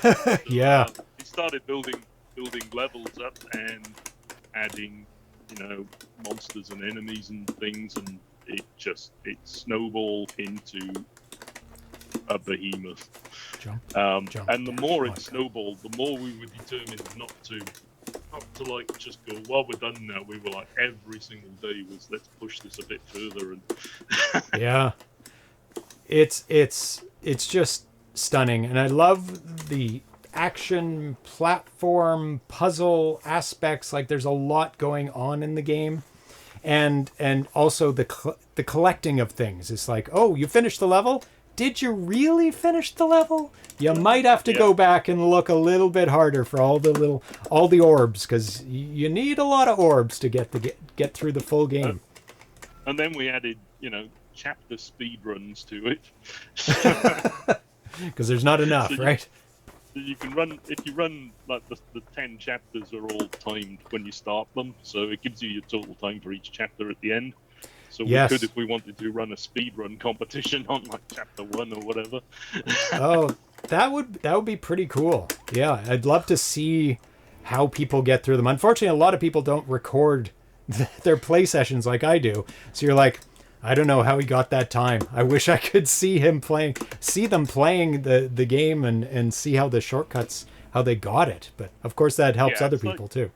So, Yeah. we started building levels up and adding, monsters and enemies and things, and it snowballed into a behemoth. Jump. And the more it snowballed, the more we were determined not to like just go, well, we're done now. We were like, every single day was, let's push this a bit further. And Yeah. It's just stunning, and I love the action platform puzzle aspects. Like, there's a lot going on in the game, and also the collecting of things. It's like, oh, you finished the level? Did you really finish the level? You might have to go back and look a little bit harder for all the orbs, because you need a lot of orbs to get through the full game. And then we added, chapter speed runs to it. Because there's not enough, right? So you can run, if you run, like the 10 chapters are all timed when you start them, so it gives you your total time for each chapter at the end. So we could, if we wanted to, run a speed run competition on like chapter 1 or whatever. Oh, that would be pretty cool. Yeah, I'd love to see how people get through them. Unfortunately, a lot of people don't record their play sessions like I do. So you're like, I don't know how he got that time. I wish I could see them playing the game and see how the shortcuts, how they got it. But of course that helps other people too.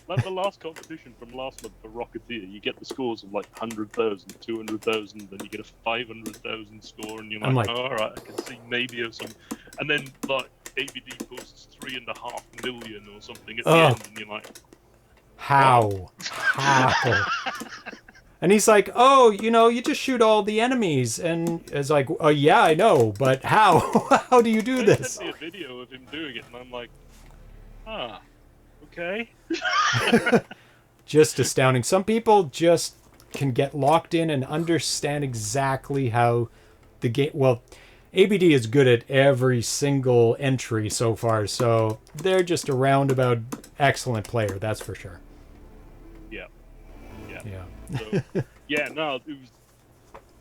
Like the last competition from last month for Rocketeer, you get the scores of like 100,000, 200,000, then you get a 500,000 score, and you're like, all right, I can see maybe some. And then like ABD posts 3.5 million or something at the end, and you're like, how? And he's like, oh, you just shoot all the enemies. And it's like, oh, yeah, I know, but how? How do you do this? They sent me a video of him doing it, and I'm like, okay. Just astounding. Some people just can get locked in and understand exactly how the game... Well, ABD is good at every single entry so far, so they're just a roundabout excellent player, that's for sure. Yeah. Yeah. So, yeah, no, it was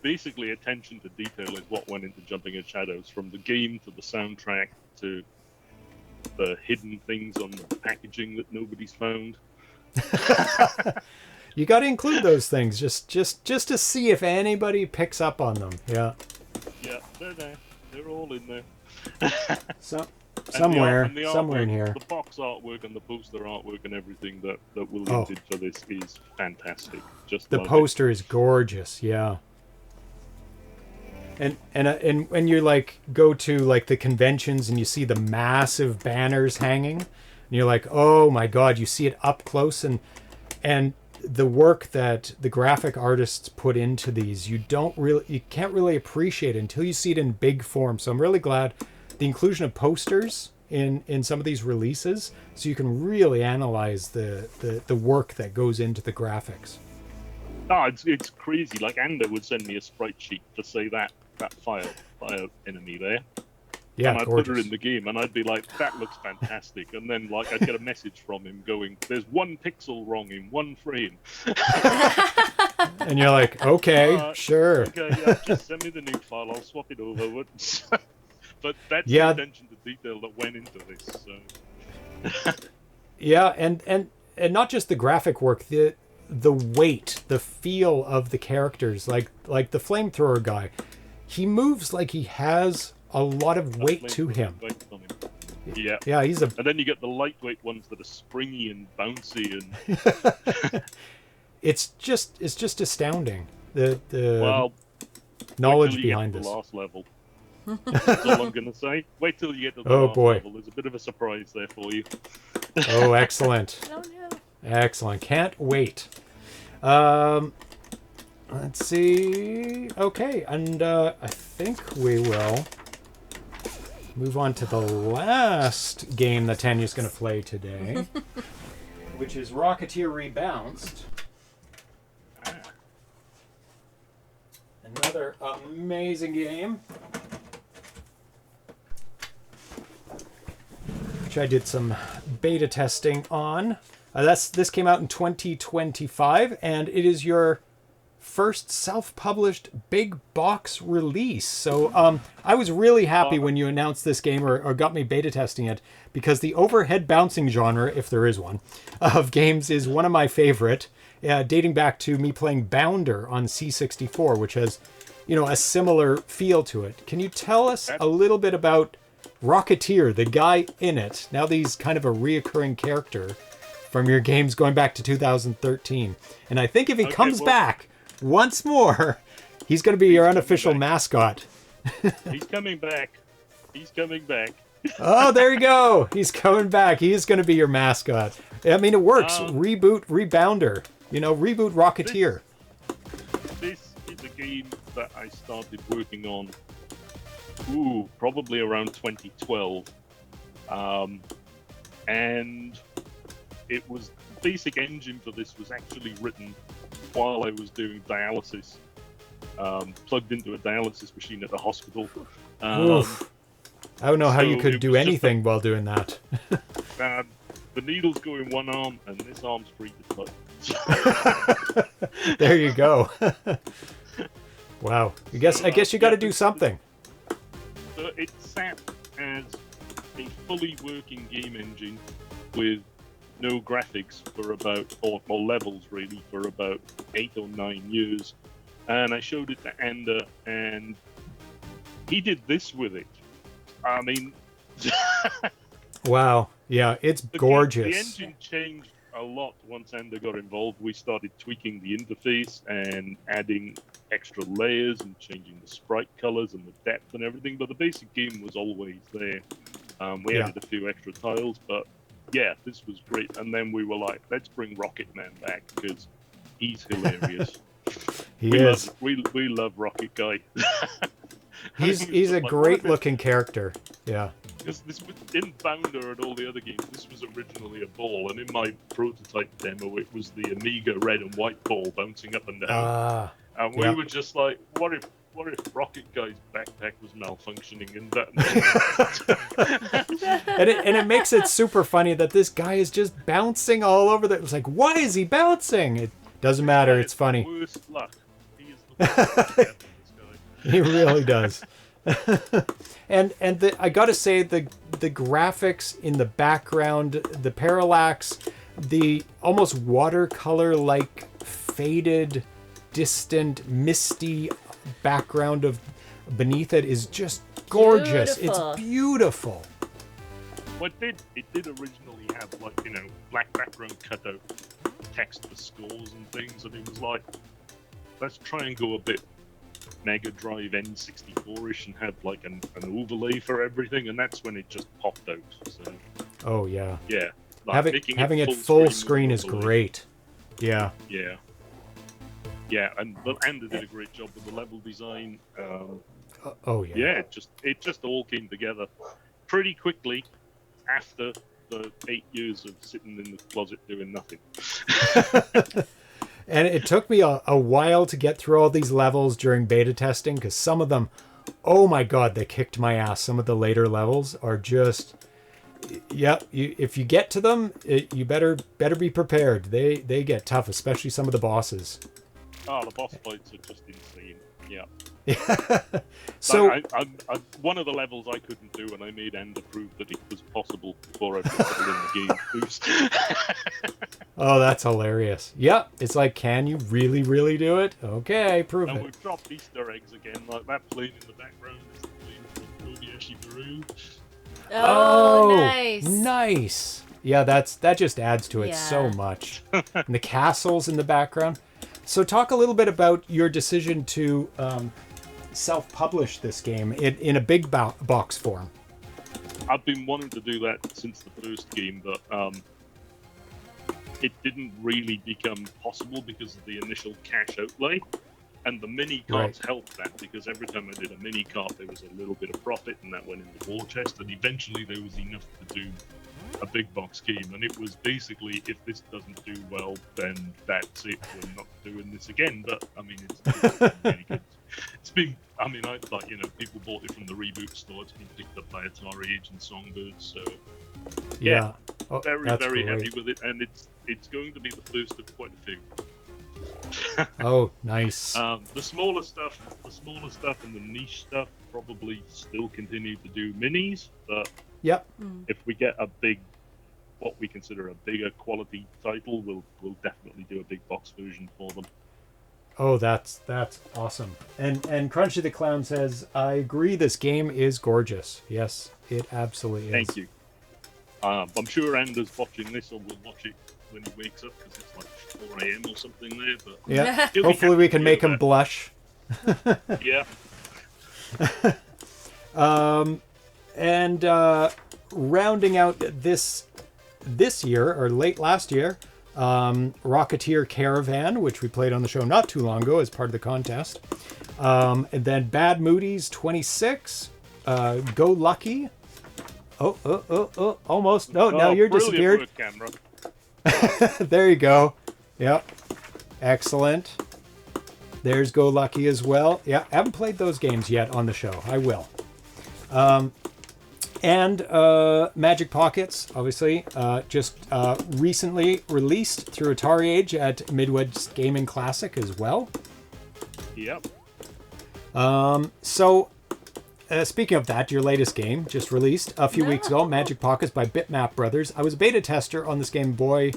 basically attention to detail is what went into Jumping in Shadows, from the game to the soundtrack to the hidden things on the packaging that nobody's found. You got to include those things just to see if anybody picks up on them. Yeah. Yeah, they're there. They're all in there. Somewhere in artwork, here. The box artwork and the poster artwork and everything that William did for this is fantastic. Just the poster is gorgeous. Yeah. And when you like go to like the conventions and you see the massive banners hanging, and you're like, oh my god, you see it up close, and the work that the graphic artists put into these, you can't really appreciate it until you see it in big form. So I'm really glad the inclusion of posters in some of these releases, so you can really analyze the work that goes into the graphics. Oh, it's crazy. Like Ander would send me a sprite sheet to say that fire enemy there. Yeah, and I'd gorgeous. put her in the game, and I'd be like, that looks fantastic. And then, like, I'd get a message from him going, there's 1 pixel wrong in 1 frame. And you're like, okay, sure. Okay, yeah, just send me the nude file, I'll swap it over. But that's the attention to detail that went into this. So. Yeah, and not just the graphic work, the weight, the feel of the characters, like the flamethrower guy. He moves like he has a lot of weight to him. Yeah. Yeah, and then you get the lightweight ones that are springy and bouncy and it's just astounding. The knowledge behind this. The last level. That's all I'm gonna say. Wait till you get to the last level. There's a bit of a surprise there for you. Oh, excellent. Oh no. Excellent. Can't wait. Let's see. Okay, and I think we will move on to the last game that Tanya's going to play today, which is Rocketeer Rebounced. Another amazing game, which I did some beta testing on. This came out in 2025, and it is your first self-published big box release. So I was really happy when you announced this game or got me beta testing it, because the overhead bouncing genre, if there is one, of games is one of my favorite, dating back to me playing Bounder on C64, which has, a similar feel to it. Can you tell us a little bit about Rocketeer, the guy in it? Now that he's kind of a reoccurring character from your games going back to 2013. And I think if he comes back once more, he's going to be your unofficial mascot. He's coming back. He's coming back. Oh, there you go. He's coming back. He is going to be your mascot. I mean, it works. Reboot, Rebounder. Reboot Rocketeer. This is a game that I started working on, probably around 2012. And it was, the basic engine for this was actually written while I was doing dialysis, plugged into a dialysis machine at the hospital. I don't know how you could do anything while doing that. The needles go in one arm, and this arm's free to touch. There you go. Wow. I guess you got to do something. So it sat as a fully working game engine with no graphics for about, or levels really, for about 8 or 9 years. And I showed it to Ander, and he did this with it. I mean... Wow. Yeah, it's gorgeous. The engine changed a lot once Ander got involved. We started tweaking the interface and adding extra layers and changing the sprite colors and the depth and everything, but the basic game was always there. We added a few extra tiles, but yeah, this was great. And then we were like, let's bring Rocket Man back, because he's hilarious. We love Rocket Guy. He's a great looking character. Yeah. Because this in Bounder and all the other games, this was originally a ball, and in my prototype demo, it was the Amiga red and white ball bouncing up and down. And we were just like, what what if Rocket Guy's backpack was malfunctioning and that? and it makes it super funny that this guy is just bouncing all over. It's like, why is he bouncing? It doesn't matter. It's funny. Worst luck. He is the worst luck ever, this guy. He really does. I gotta say the graphics in the background, the parallax, the almost watercolor like faded, distant, misty background of beneath it is just gorgeous. Beautiful. It's beautiful. Well, it did originally have, like, you know, black background cutout text for scores and things, and it was like, let's try and go a bit Mega Drive N64ish and have like an overlay for everything, and that's when it just popped out. So Oh yeah. yeah, like Having it full screen is great. Yeah. Yeah, and they did a great job with the level design. Oh yeah. Yeah, it just all came together pretty quickly after the 8 years of sitting in the closet doing nothing. And it took me a while to get through all these levels during beta testing, because some of them, oh my god, they kicked my ass. Some of the later levels are just, if you get to them, you better be prepared. They get tough, especially some of the bosses. Oh, the boss fights are just insane. Yeah. So I one of the levels I couldn't do, and I made Ender prove that it was possible before I put it in the game. Oops. oh, that's hilarious. Yep, it's like, can you really do it? Okay, prove And it. we've dropped Easter eggs again, like that plane in the background is the plane from Kobayashi Maru. Oh, nice. Nice. Yeah, that just adds to it so much. And the castles in the background. So talk a little bit about your decision to self-publish this game in a big box form. I've been wanting to do that since the first game, but it didn't really become possible because of the initial cash outlay. And the mini carts helped that, because every time I did a mini cart, there was a little bit of profit, and that went in the war chest. And eventually, there was enough to do a big box game. And it was basically, if this doesn't do well, then that's it. We're not doing this again. But I mean, it's been really good. It's been, I mean, I thought, you know, people bought it from the Reboot store. It's been picked up by Atari Age and Songbird. So yeah, Oh, very great. happy with it, and it's going to be the first of quite a few. Oh, nice. The smaller stuff and the niche stuff probably still continue to do minis, but Yep. if we get a big, what we consider a bigger quality title, we'll definitely do a big box version for them. Oh, that's awesome. And Crunchy the Clown says, I agree, this game is gorgeous. Yes, it absolutely is. Thank you. I'm sure Anders watching this, or will watch it when he wakes up, because it's like 4 a.m. or something there. But Yeah. Hopefully we can make him blush. Yeah. And rounding out this year, or late last year, Rocketeer Caravan, which we played on the show not too long ago as part of the contest. And then Bad Moody's 26, Go Lucky. Oh, almost. No, now you're disappeared. Work, camera. There you go. Yep. Excellent. There's Go Lucky as well. Yeah, haven't played those games yet on the show. I will. And Magic Pockets, obviously, just recently released through Atari Age at Midwest Gaming Classic as well. Yep. So, speaking of that, your latest game just released a few weeks ago, Magic Pockets by Bitmap Brothers. I was a beta tester on this game. Boy,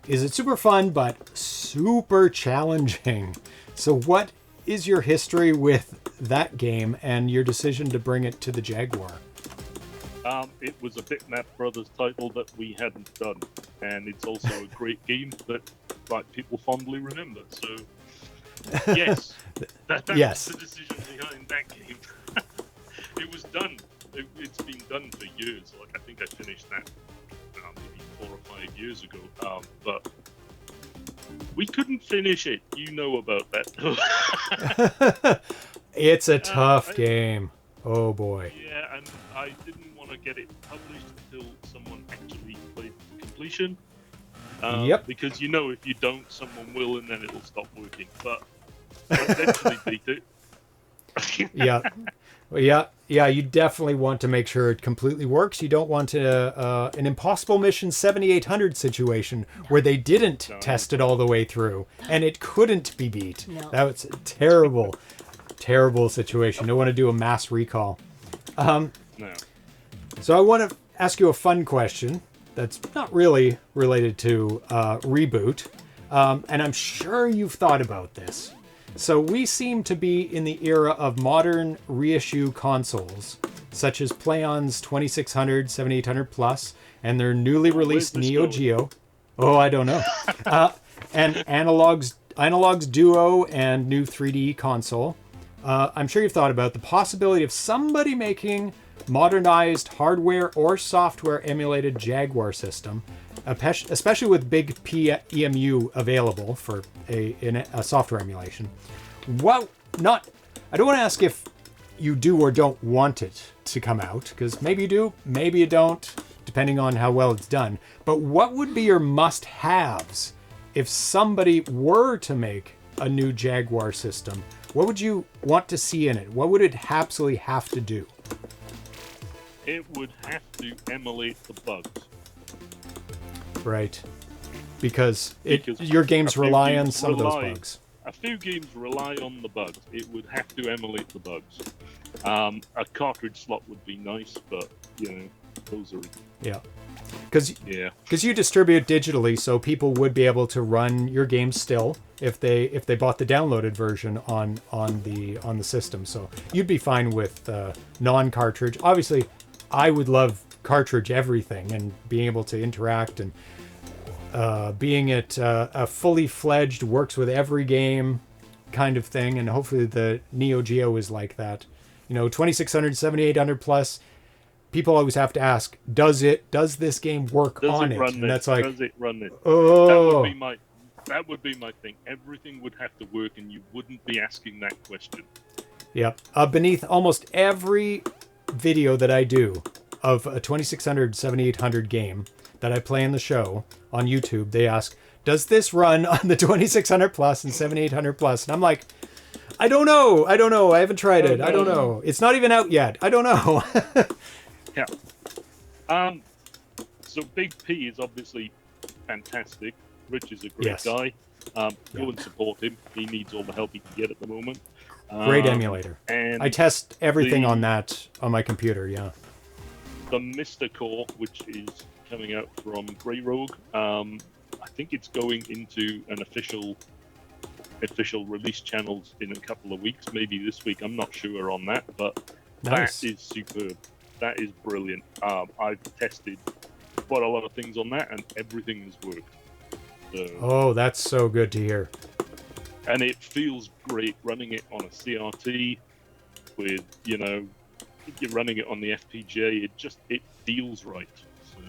is it super fun, but super challenging. So what is your history with that game and your decision to bring it to the Jaguar? It was a Bitmap Brothers title that we hadn't done, and it's also a great game that people fondly remember. So, yes, that was the decision behind that game. It was done. It's been done for years. Like, I think I finished that maybe 4 or 5 years ago. But we couldn't finish it. You know about that. It's a tough game. Oh boy. Yeah, and I didn't want to get it published until someone actually played completion. Yep. Because you know, if you don't, someone will, and then it'll stop working. But I eventually beat it. Yeah. Well, yeah. You definitely want to make sure it completely works. You don't want an Impossible Mission 7800 situation where they didn't test it all the way through and it couldn't be beat. No. That was a terrible, terrible situation. Don't want to do a mass recall. No. So I want to ask you a fun question that's not really related to Reboot, and I'm sure you've thought about this. So we seem to be in the era of modern reissue consoles, such as PlayOn's 2600, 7800 Plus, and their newly released Neo Geo. Oh, I don't know. And Analog's Duo and new 3D console. I'm sure you've thought about the possibility of somebody making modernized hardware or software emulated Jaguar system, especially with big EMU available for a software emulation. I don't want to ask if you do or don't want it to come out, because maybe you do, maybe you don't, depending on how well it's done. But what would be your must-haves if somebody were to make a new Jaguar system? What would you want to see in it? What would it absolutely have to do? It would have to emulate the bugs. Right. Because your games rely on some of those bugs. A few games rely on the bugs. It would have to emulate the bugs. A cartridge slot would be nice, but, those are... Yeah. Because you distribute digitally, so people would be able to run your games still if they bought the downloaded version on the system. So you'd be fine with non-cartridge. Obviously, I would love cartridge everything and being able to interact and being it a fully fledged works with every game kind of thing. And hopefully the Neo Geo is like that. 2600, 7800 plus. People always have to ask, does this game work on it? And that's like, does it run it? Oh, that would be my thing. Everything would have to work, and you wouldn't be asking that question. Yep. Beneath almost every video that I do of a 2600, 7800 game that I play in the show on YouTube, they ask, does this run on the 2600 plus and 7800 plus? And I'm like, I don't know. I haven't tried it. I don't know. It's not even out yet. I don't know. Yeah. So Big P is obviously fantastic. Rich is a great guy. Go and support him. He needs all the help he can get at the moment. Great emulator. And I test everything on that on my computer, yeah. The Mr. Core, which is coming out from Grey Rogue, I think it's going into an official release channels in a couple of weeks, maybe this week. I'm not sure on that, but nice. That is superb. That is brilliant. I've tested quite a lot of things on that, and everything has worked. Oh, that's so good to hear. And it feels great running it on a CRT with, you're running it on the FPGA. It feels right. So.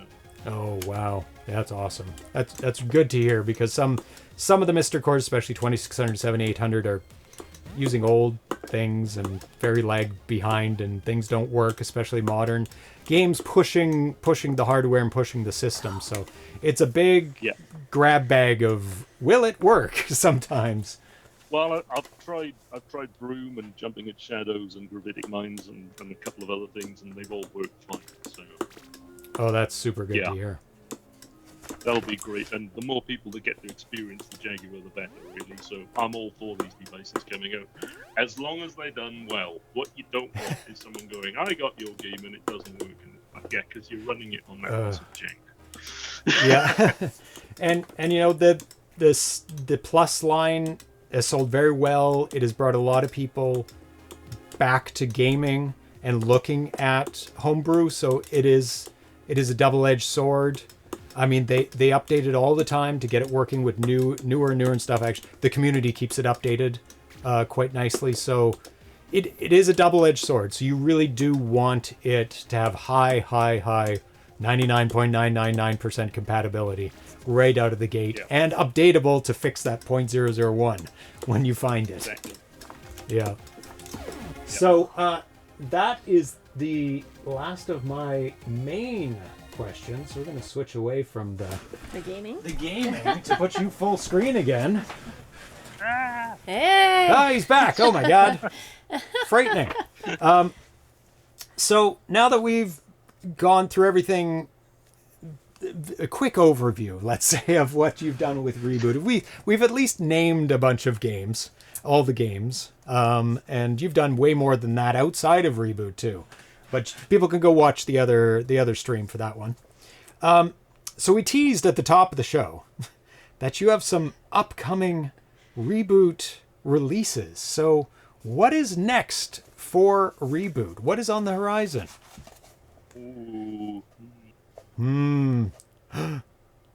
Oh, wow. That's awesome. That's good to hear, because some of the Mr. Cores, especially 2600, 7800, are using old things and very lag behind, and things don't work, especially modern games pushing the hardware and pushing the system. So it's a big grab bag of, will it work sometimes? Well, I've tried Broom and Jumping at Shadows and Gravitic Minds and a couple of other things, and they've all worked fine. So. Oh, that's super good to hear. That'll be great, and the more people that get to experience the Jaguar, the better, really. So I'm all for these devices coming out, as long as they're done well. What you don't want is someone going, "I got your game and it doesn't work," and because you're running it on that piece of jank. Yeah, and the Plus line has sold very well. It has brought a lot of people back to gaming and looking at homebrew. So it is a double-edged sword. I mean, they update it all the time to get it working with newer and stuff. Actually, the community keeps it updated quite nicely. So it is a double-edged sword. So you really do want it to have high 99.999% compatibility right out of the gate, and updatable to fix that 0.001 when you find it. Exactly. Yeah. So that is the last of my main questions. So we're going to switch away from the gaming to put you full screen again. Hey! Ah, he's back. Oh my God. Frightening. So now that we've gone through everything, a quick overview, let's say, of what you've done with Reboot. We've at least named a bunch of games, all the games, and you've done way more than that outside of Reboot too. But people can go watch the other stream for that one. So we teased at the top of the show that you have some upcoming Reboot releases. So what is next for Reboot? What is on the horizon? Ooh.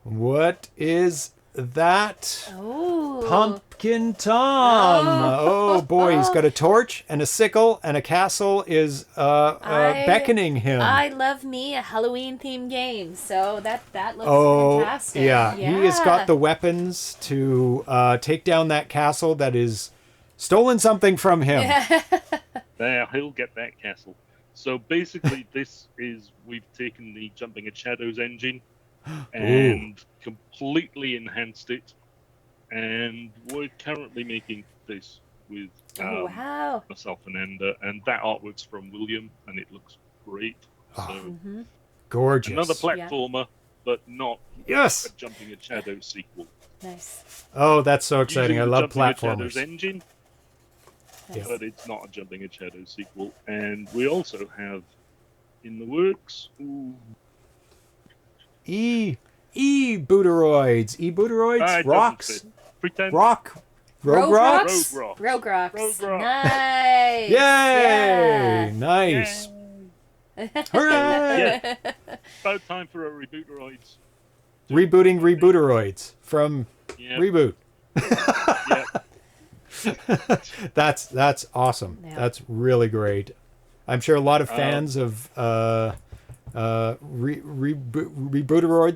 What is that? Oh. Pumpkin Tom. Oh boy, he's got a torch and a sickle, and a castle is beckoning him. I love me a Halloween themed game, so that looks fantastic. Yeah, he has got the weapons to take down that castle that is stolen something from him. There, he'll get that castle. So basically, we've taken the Jumping at Shadows engine and completely enhanced it, and we're currently making this with myself and Ender, and that artwork's from William, and it looks great. So Gorgeous. another platformer, but not a Jumping at Shadows sequel. Nice. Oh, that's so exciting! I love Jumping at platformers. Shadows engine. Nice. But it's not a Jumping at Shadows sequel. And we also have in the works E-Booteroids, rocks, Pretend Rogrox. Rogrox. Rogrox. Nice. Yay! Nice. Hooray! Yeah. About time for a Rebooteroids. Rebooting Rebooteroids from Yeah. Reboot. Yeah. That's awesome. Yeah. That's really great. I'm sure a lot of fans of Rebooteroids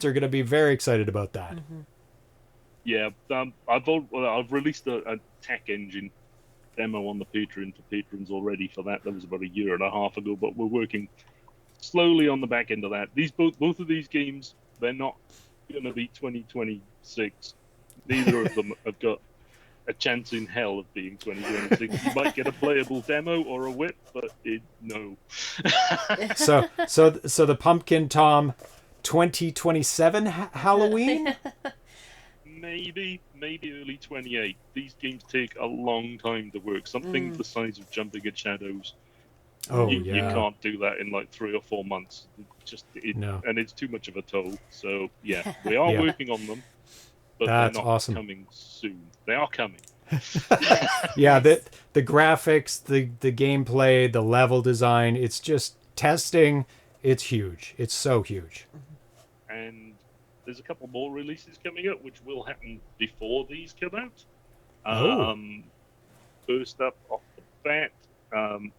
are going to be very excited about that. Mm-hmm. Yeah. I've released a tech engine demo on the Patreon for patrons already for that. That was about a year and a half ago, but we're working slowly on the back end of that. Both of these games, they're not going to be 2026. Neither of them have got a chance in hell of being 2026. You might get a playable demo or a whip, but no. So the Pumpkin Tom 2027 Halloween? Maybe early 28. These games take a long time to work. Something the size of Jumping at Shadows. Oh, you yeah. can't do that in like 3 or 4 months. No. And it's too much of a toll. So yeah, we are working on them, but That's they're not awesome. coming soon. They are coming. Yeah, the graphics, the gameplay, the level design, it's just testing. It's huge. It's so huge. And there's a couple more releases coming up, which will happen before these come out. First up off the bat,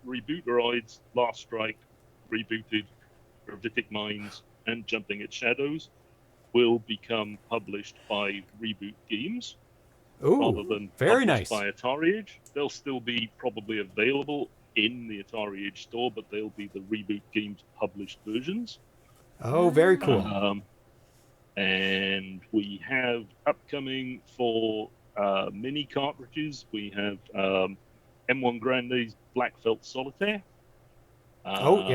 Rebooteroids, Last Strike, Rebooted, Gravitic Minds, and Jumping at Shadows will become published by Reboot Games. Rather than very published nice. by Atari Age. They'll still be probably available in the Atari Age store, but they'll be the Reboot Games published versions. Oh, very cool. And we have upcoming for mini cartridges, we have M1 Grande's Black Felt Solitaire. We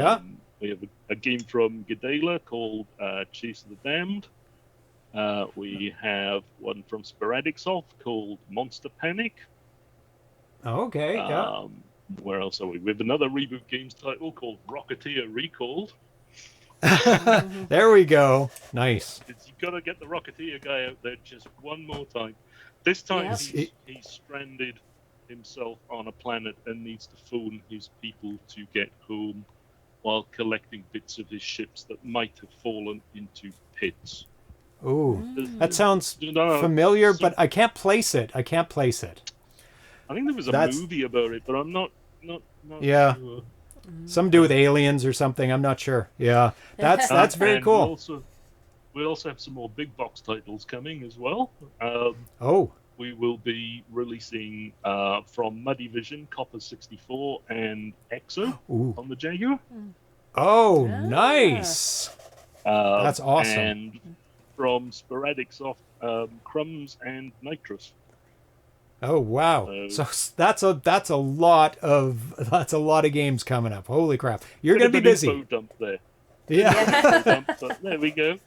have a game from Gedela called Chase of the Damned. We have one from Sporadicsoft called Monster Panic. Okay, yeah. Where else are we? We have another Reboot Games title called Rocketeer Recalled. There we go. Nice. You've got to get the Rocketeer guy out there just one more time. This time Yep. he's stranded himself on a planet and needs to phone his people to get home while collecting bits of his ships that might have fallen into pits. Ooh, that sounds familiar, but I can't place it. I think there was a movie about it, but I'm not Yeah. sure. Some do with aliens or something. I'm not sure. Yeah, that's very And cool. We also have some more big box titles coming as well. We will be releasing from Muddy Vision, Copper 64, and EXO on the Jaguar. Oh, nice. That's awesome. And from Sporadicsoft, Crumbs and Nitrous. Oh wow! So that's a lot of games coming up. Holy crap! You're gonna be busy. Info dump there. Yeah. There we go.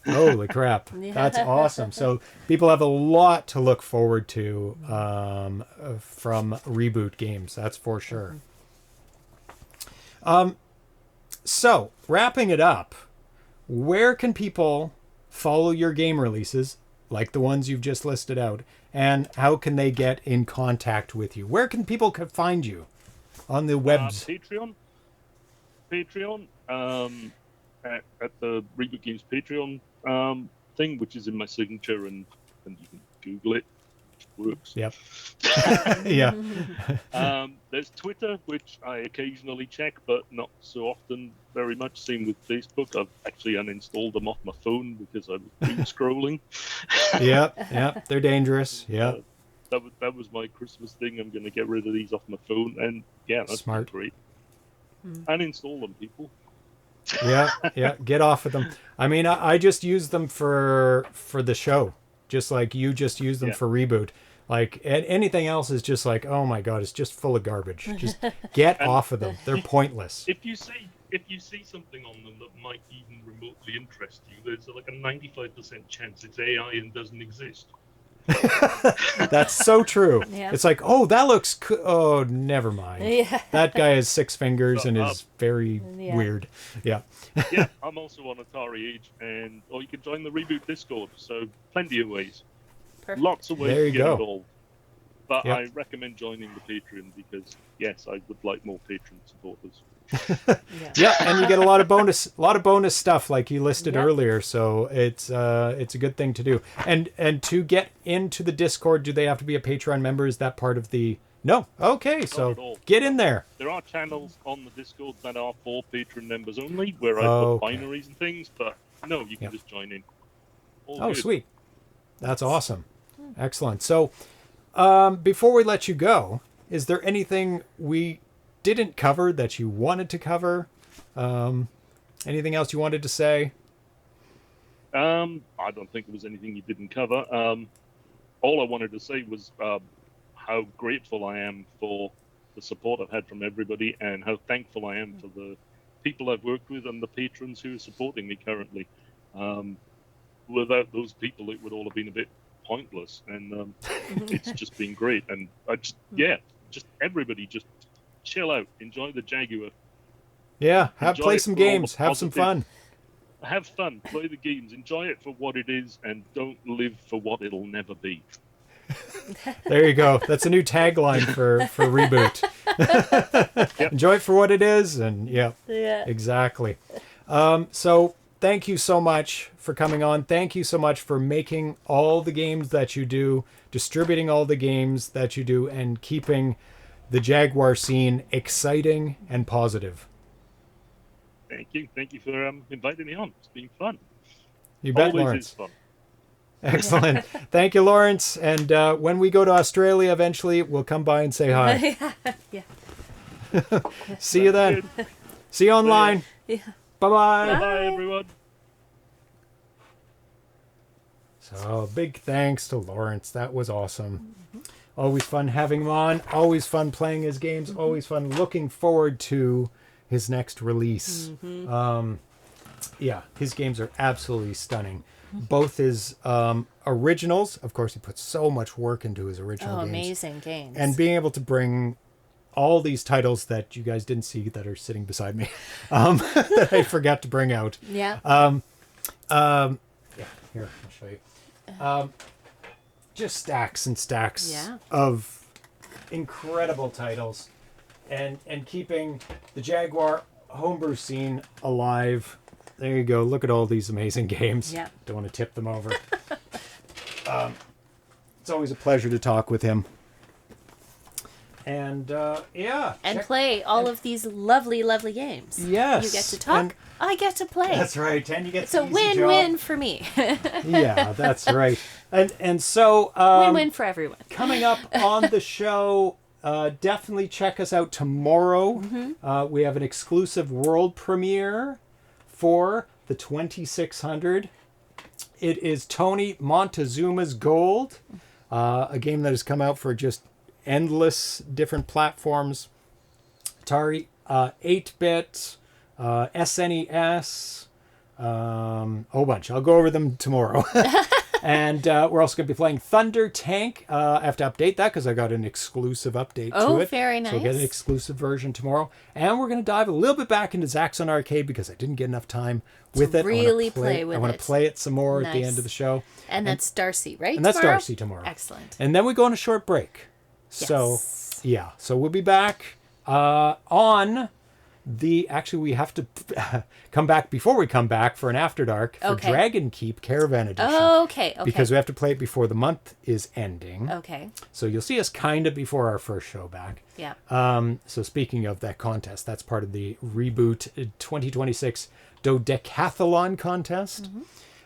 Holy crap! Yeah. That's awesome. So people have a lot to look forward to from Reboot games. That's for sure. So wrapping it up, where can people follow your game releases, like the ones you've just listed out, and how can they get in contact with you? Where can people find you on the webs? Patreon. At the Reboot Games Patreon thing, which is in my signature, and you can Google it. It works. Yep. Yeah. There's Twitter, which I occasionally check, but not so often. Very much. Same with Facebook. I've actually uninstalled them off my phone because I was doom scrolling. Yep. They're dangerous. Yeah. That was my Christmas thing. I'm going to get rid of these off my phone, and yeah, that's Smart. great. Uninstall them, people. Yeah. Get off of them. I mean, I just use them for the show, just like you just use them for Reboot. Like anything else is just like, oh my god, it's just full of garbage. Just get off of them. They're pointless. If you see something on them that might even remotely interest you, there's like a 95% chance it's AI and doesn't exist. That's so true. Yeah. It's like, oh, that looks oh, never mind. Yeah. That guy has 6 fingers and is very weird. Yeah. Yeah, I'm also on Atari Age, or you can join the Reboot Discord. So plenty of ways. Perfect. Lots of ways There to you get go. involved. But Yep. I recommend joining the Patreon because, yes, I would like more patron supporters. Yeah, and you get a lot of bonus stuff like you listed Yep. earlier. So it's a good thing to do. And to get into the Discord, do they have to be a Patreon member? Is that part of the? No. Okay, Not at so all. get in there. There are channels on the Discord that are for patron members only, where I put Okay. binaries and things, but no, you can Yep. just join in. All Oh, good. sweet. That's awesome. Excellent. So before we let you go, is there anything we didn't cover that you wanted to cover? Anything else you wanted to say? I don't think there was anything you didn't cover. All I wanted to say was how grateful I am for the support I've had from everybody, and how thankful I am for the people I've worked with and the patrons who are supporting me currently. Without those people, it would all have been a bit pointless, and it's just been great. And I just everybody just chill out, enjoy the Jaguar. Yeah, Enjoy play it some for all the games, have some positive- fun. Have fun, play the games, enjoy it for what it is, and don't live for what it'll never be. There you go. That's a new tagline for Reboot. Enjoy it for what it is, and yeah, exactly. So thank you so much for coming on. Thank you so much for making all the games that you do, distributing all the games that you do, and keeping the Jaguar scene exciting and positive. Thank you for inviting me on. It's been fun. You bet, Always Lawrence. is fun. Excellent. Thank you, Lawrence. And when we go to Australia eventually, we'll come by and say hi. Yeah. See you then. Good. See you online. Yeah. Bye-bye. Bye, everyone. So big thanks to Lawrence. That was awesome. Always fun having him on. Always fun playing his games. Always fun looking forward to his next release. Yeah, his games are absolutely stunning. Both his originals, of course, he puts so much work into his original games. Amazing games. And being able to bring all these titles that you guys didn't see that are sitting beside me, that I forgot to bring out. Yeah. Yeah, here, I'll show you. Just stacks and stacks of incredible titles, and keeping the Jaguar homebrew scene alive. There you go. Look at all these amazing games. Yeah. Don't want to tip them over. It's always a pleasure to talk with him. And yeah. And play all of these lovely, lovely games. Yes. You get to talk, and I get to play. that's right. And you get It's a the easy win-win job. for me. Yeah, that's right. And so Win-win for everyone. coming up on the show, definitely check us out tomorrow. We have an exclusive world premiere for the 2600. It is Tony Montezuma's Gold. a game that has come out for just endless different platforms. Atari 8-bit, SNES, a whole bunch. I'll go over them tomorrow. And we're also going to be playing Thunder Tank. I have to update that because I got an exclusive update to it. Oh, very nice. So we'll get an exclusive version tomorrow. And we're going to dive a little bit back into Zaxxon Arcade because I didn't get enough time with it. Really play with it. I want to play it some more at the Nice. end of the show. And that's Darcy, right? And that's tomorrow? Darcy tomorrow. Excellent. And then we go on a short break. So, Yes. yeah. So we'll be back on the... Actually, we have to come back before we come back for an After Dark for Okay. Dragon Keep Caravan Edition. Okay. Because we have to play it before the month is ending. Okay. So you'll see us kind of before our first show back. Yeah. So speaking of that contest, that's part of the Reboot 2026 Dodecathlon contest.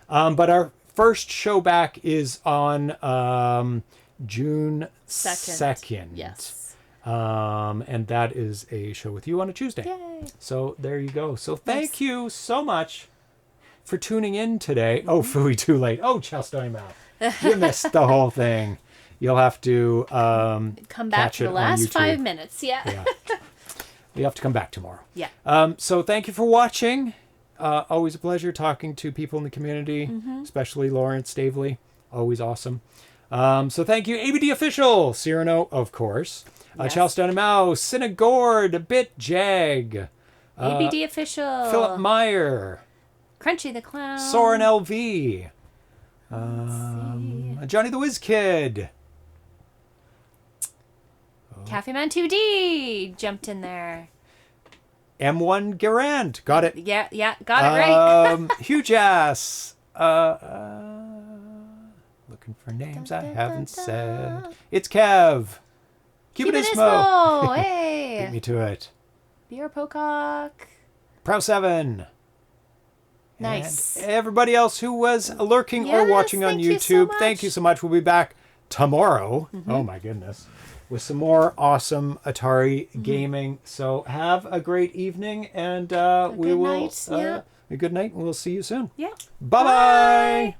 But our first show back is on June 2nd. Yes. And that is a show with you on a Tuesday. Yay. So there you go. So thank you so much for tuning in today. Oh, Fooey, too late. Oh, Chelstone Mouth. You missed the whole thing. You'll have to Come back catch to it the on last YouTube. 5 minutes. Yeah. Yeah. You have to come back tomorrow. Yeah. So thank you for watching. Always a pleasure talking to people in the community, especially Lawrence Staveley. Always awesome. So thank you, ABD Official, Cyrano, of course. Yes. Charlestown Mouse, Cinegord, Bit Jag, ABD Official. Philip Meyer, Crunchy the Clown. Soren LV, Johnny the Whiz Kid, Cafe Man 2D jumped in there. M1 Garand, got it. Yeah, got it right. Huge Ass. Looking for names I haven't said. It's Kev. Cubanismo. Hey. Beat me to it. Beer Pocock. Pro 7. Nice. And everybody else who was lurking or Yes, watching on thank you so YouTube, much. thank you so much. We'll be back tomorrow. Oh my goodness. With some more awesome Atari gaming. So have a great evening and we good will night, yeah. a good night and we'll see you soon. Yeah. Bye-bye.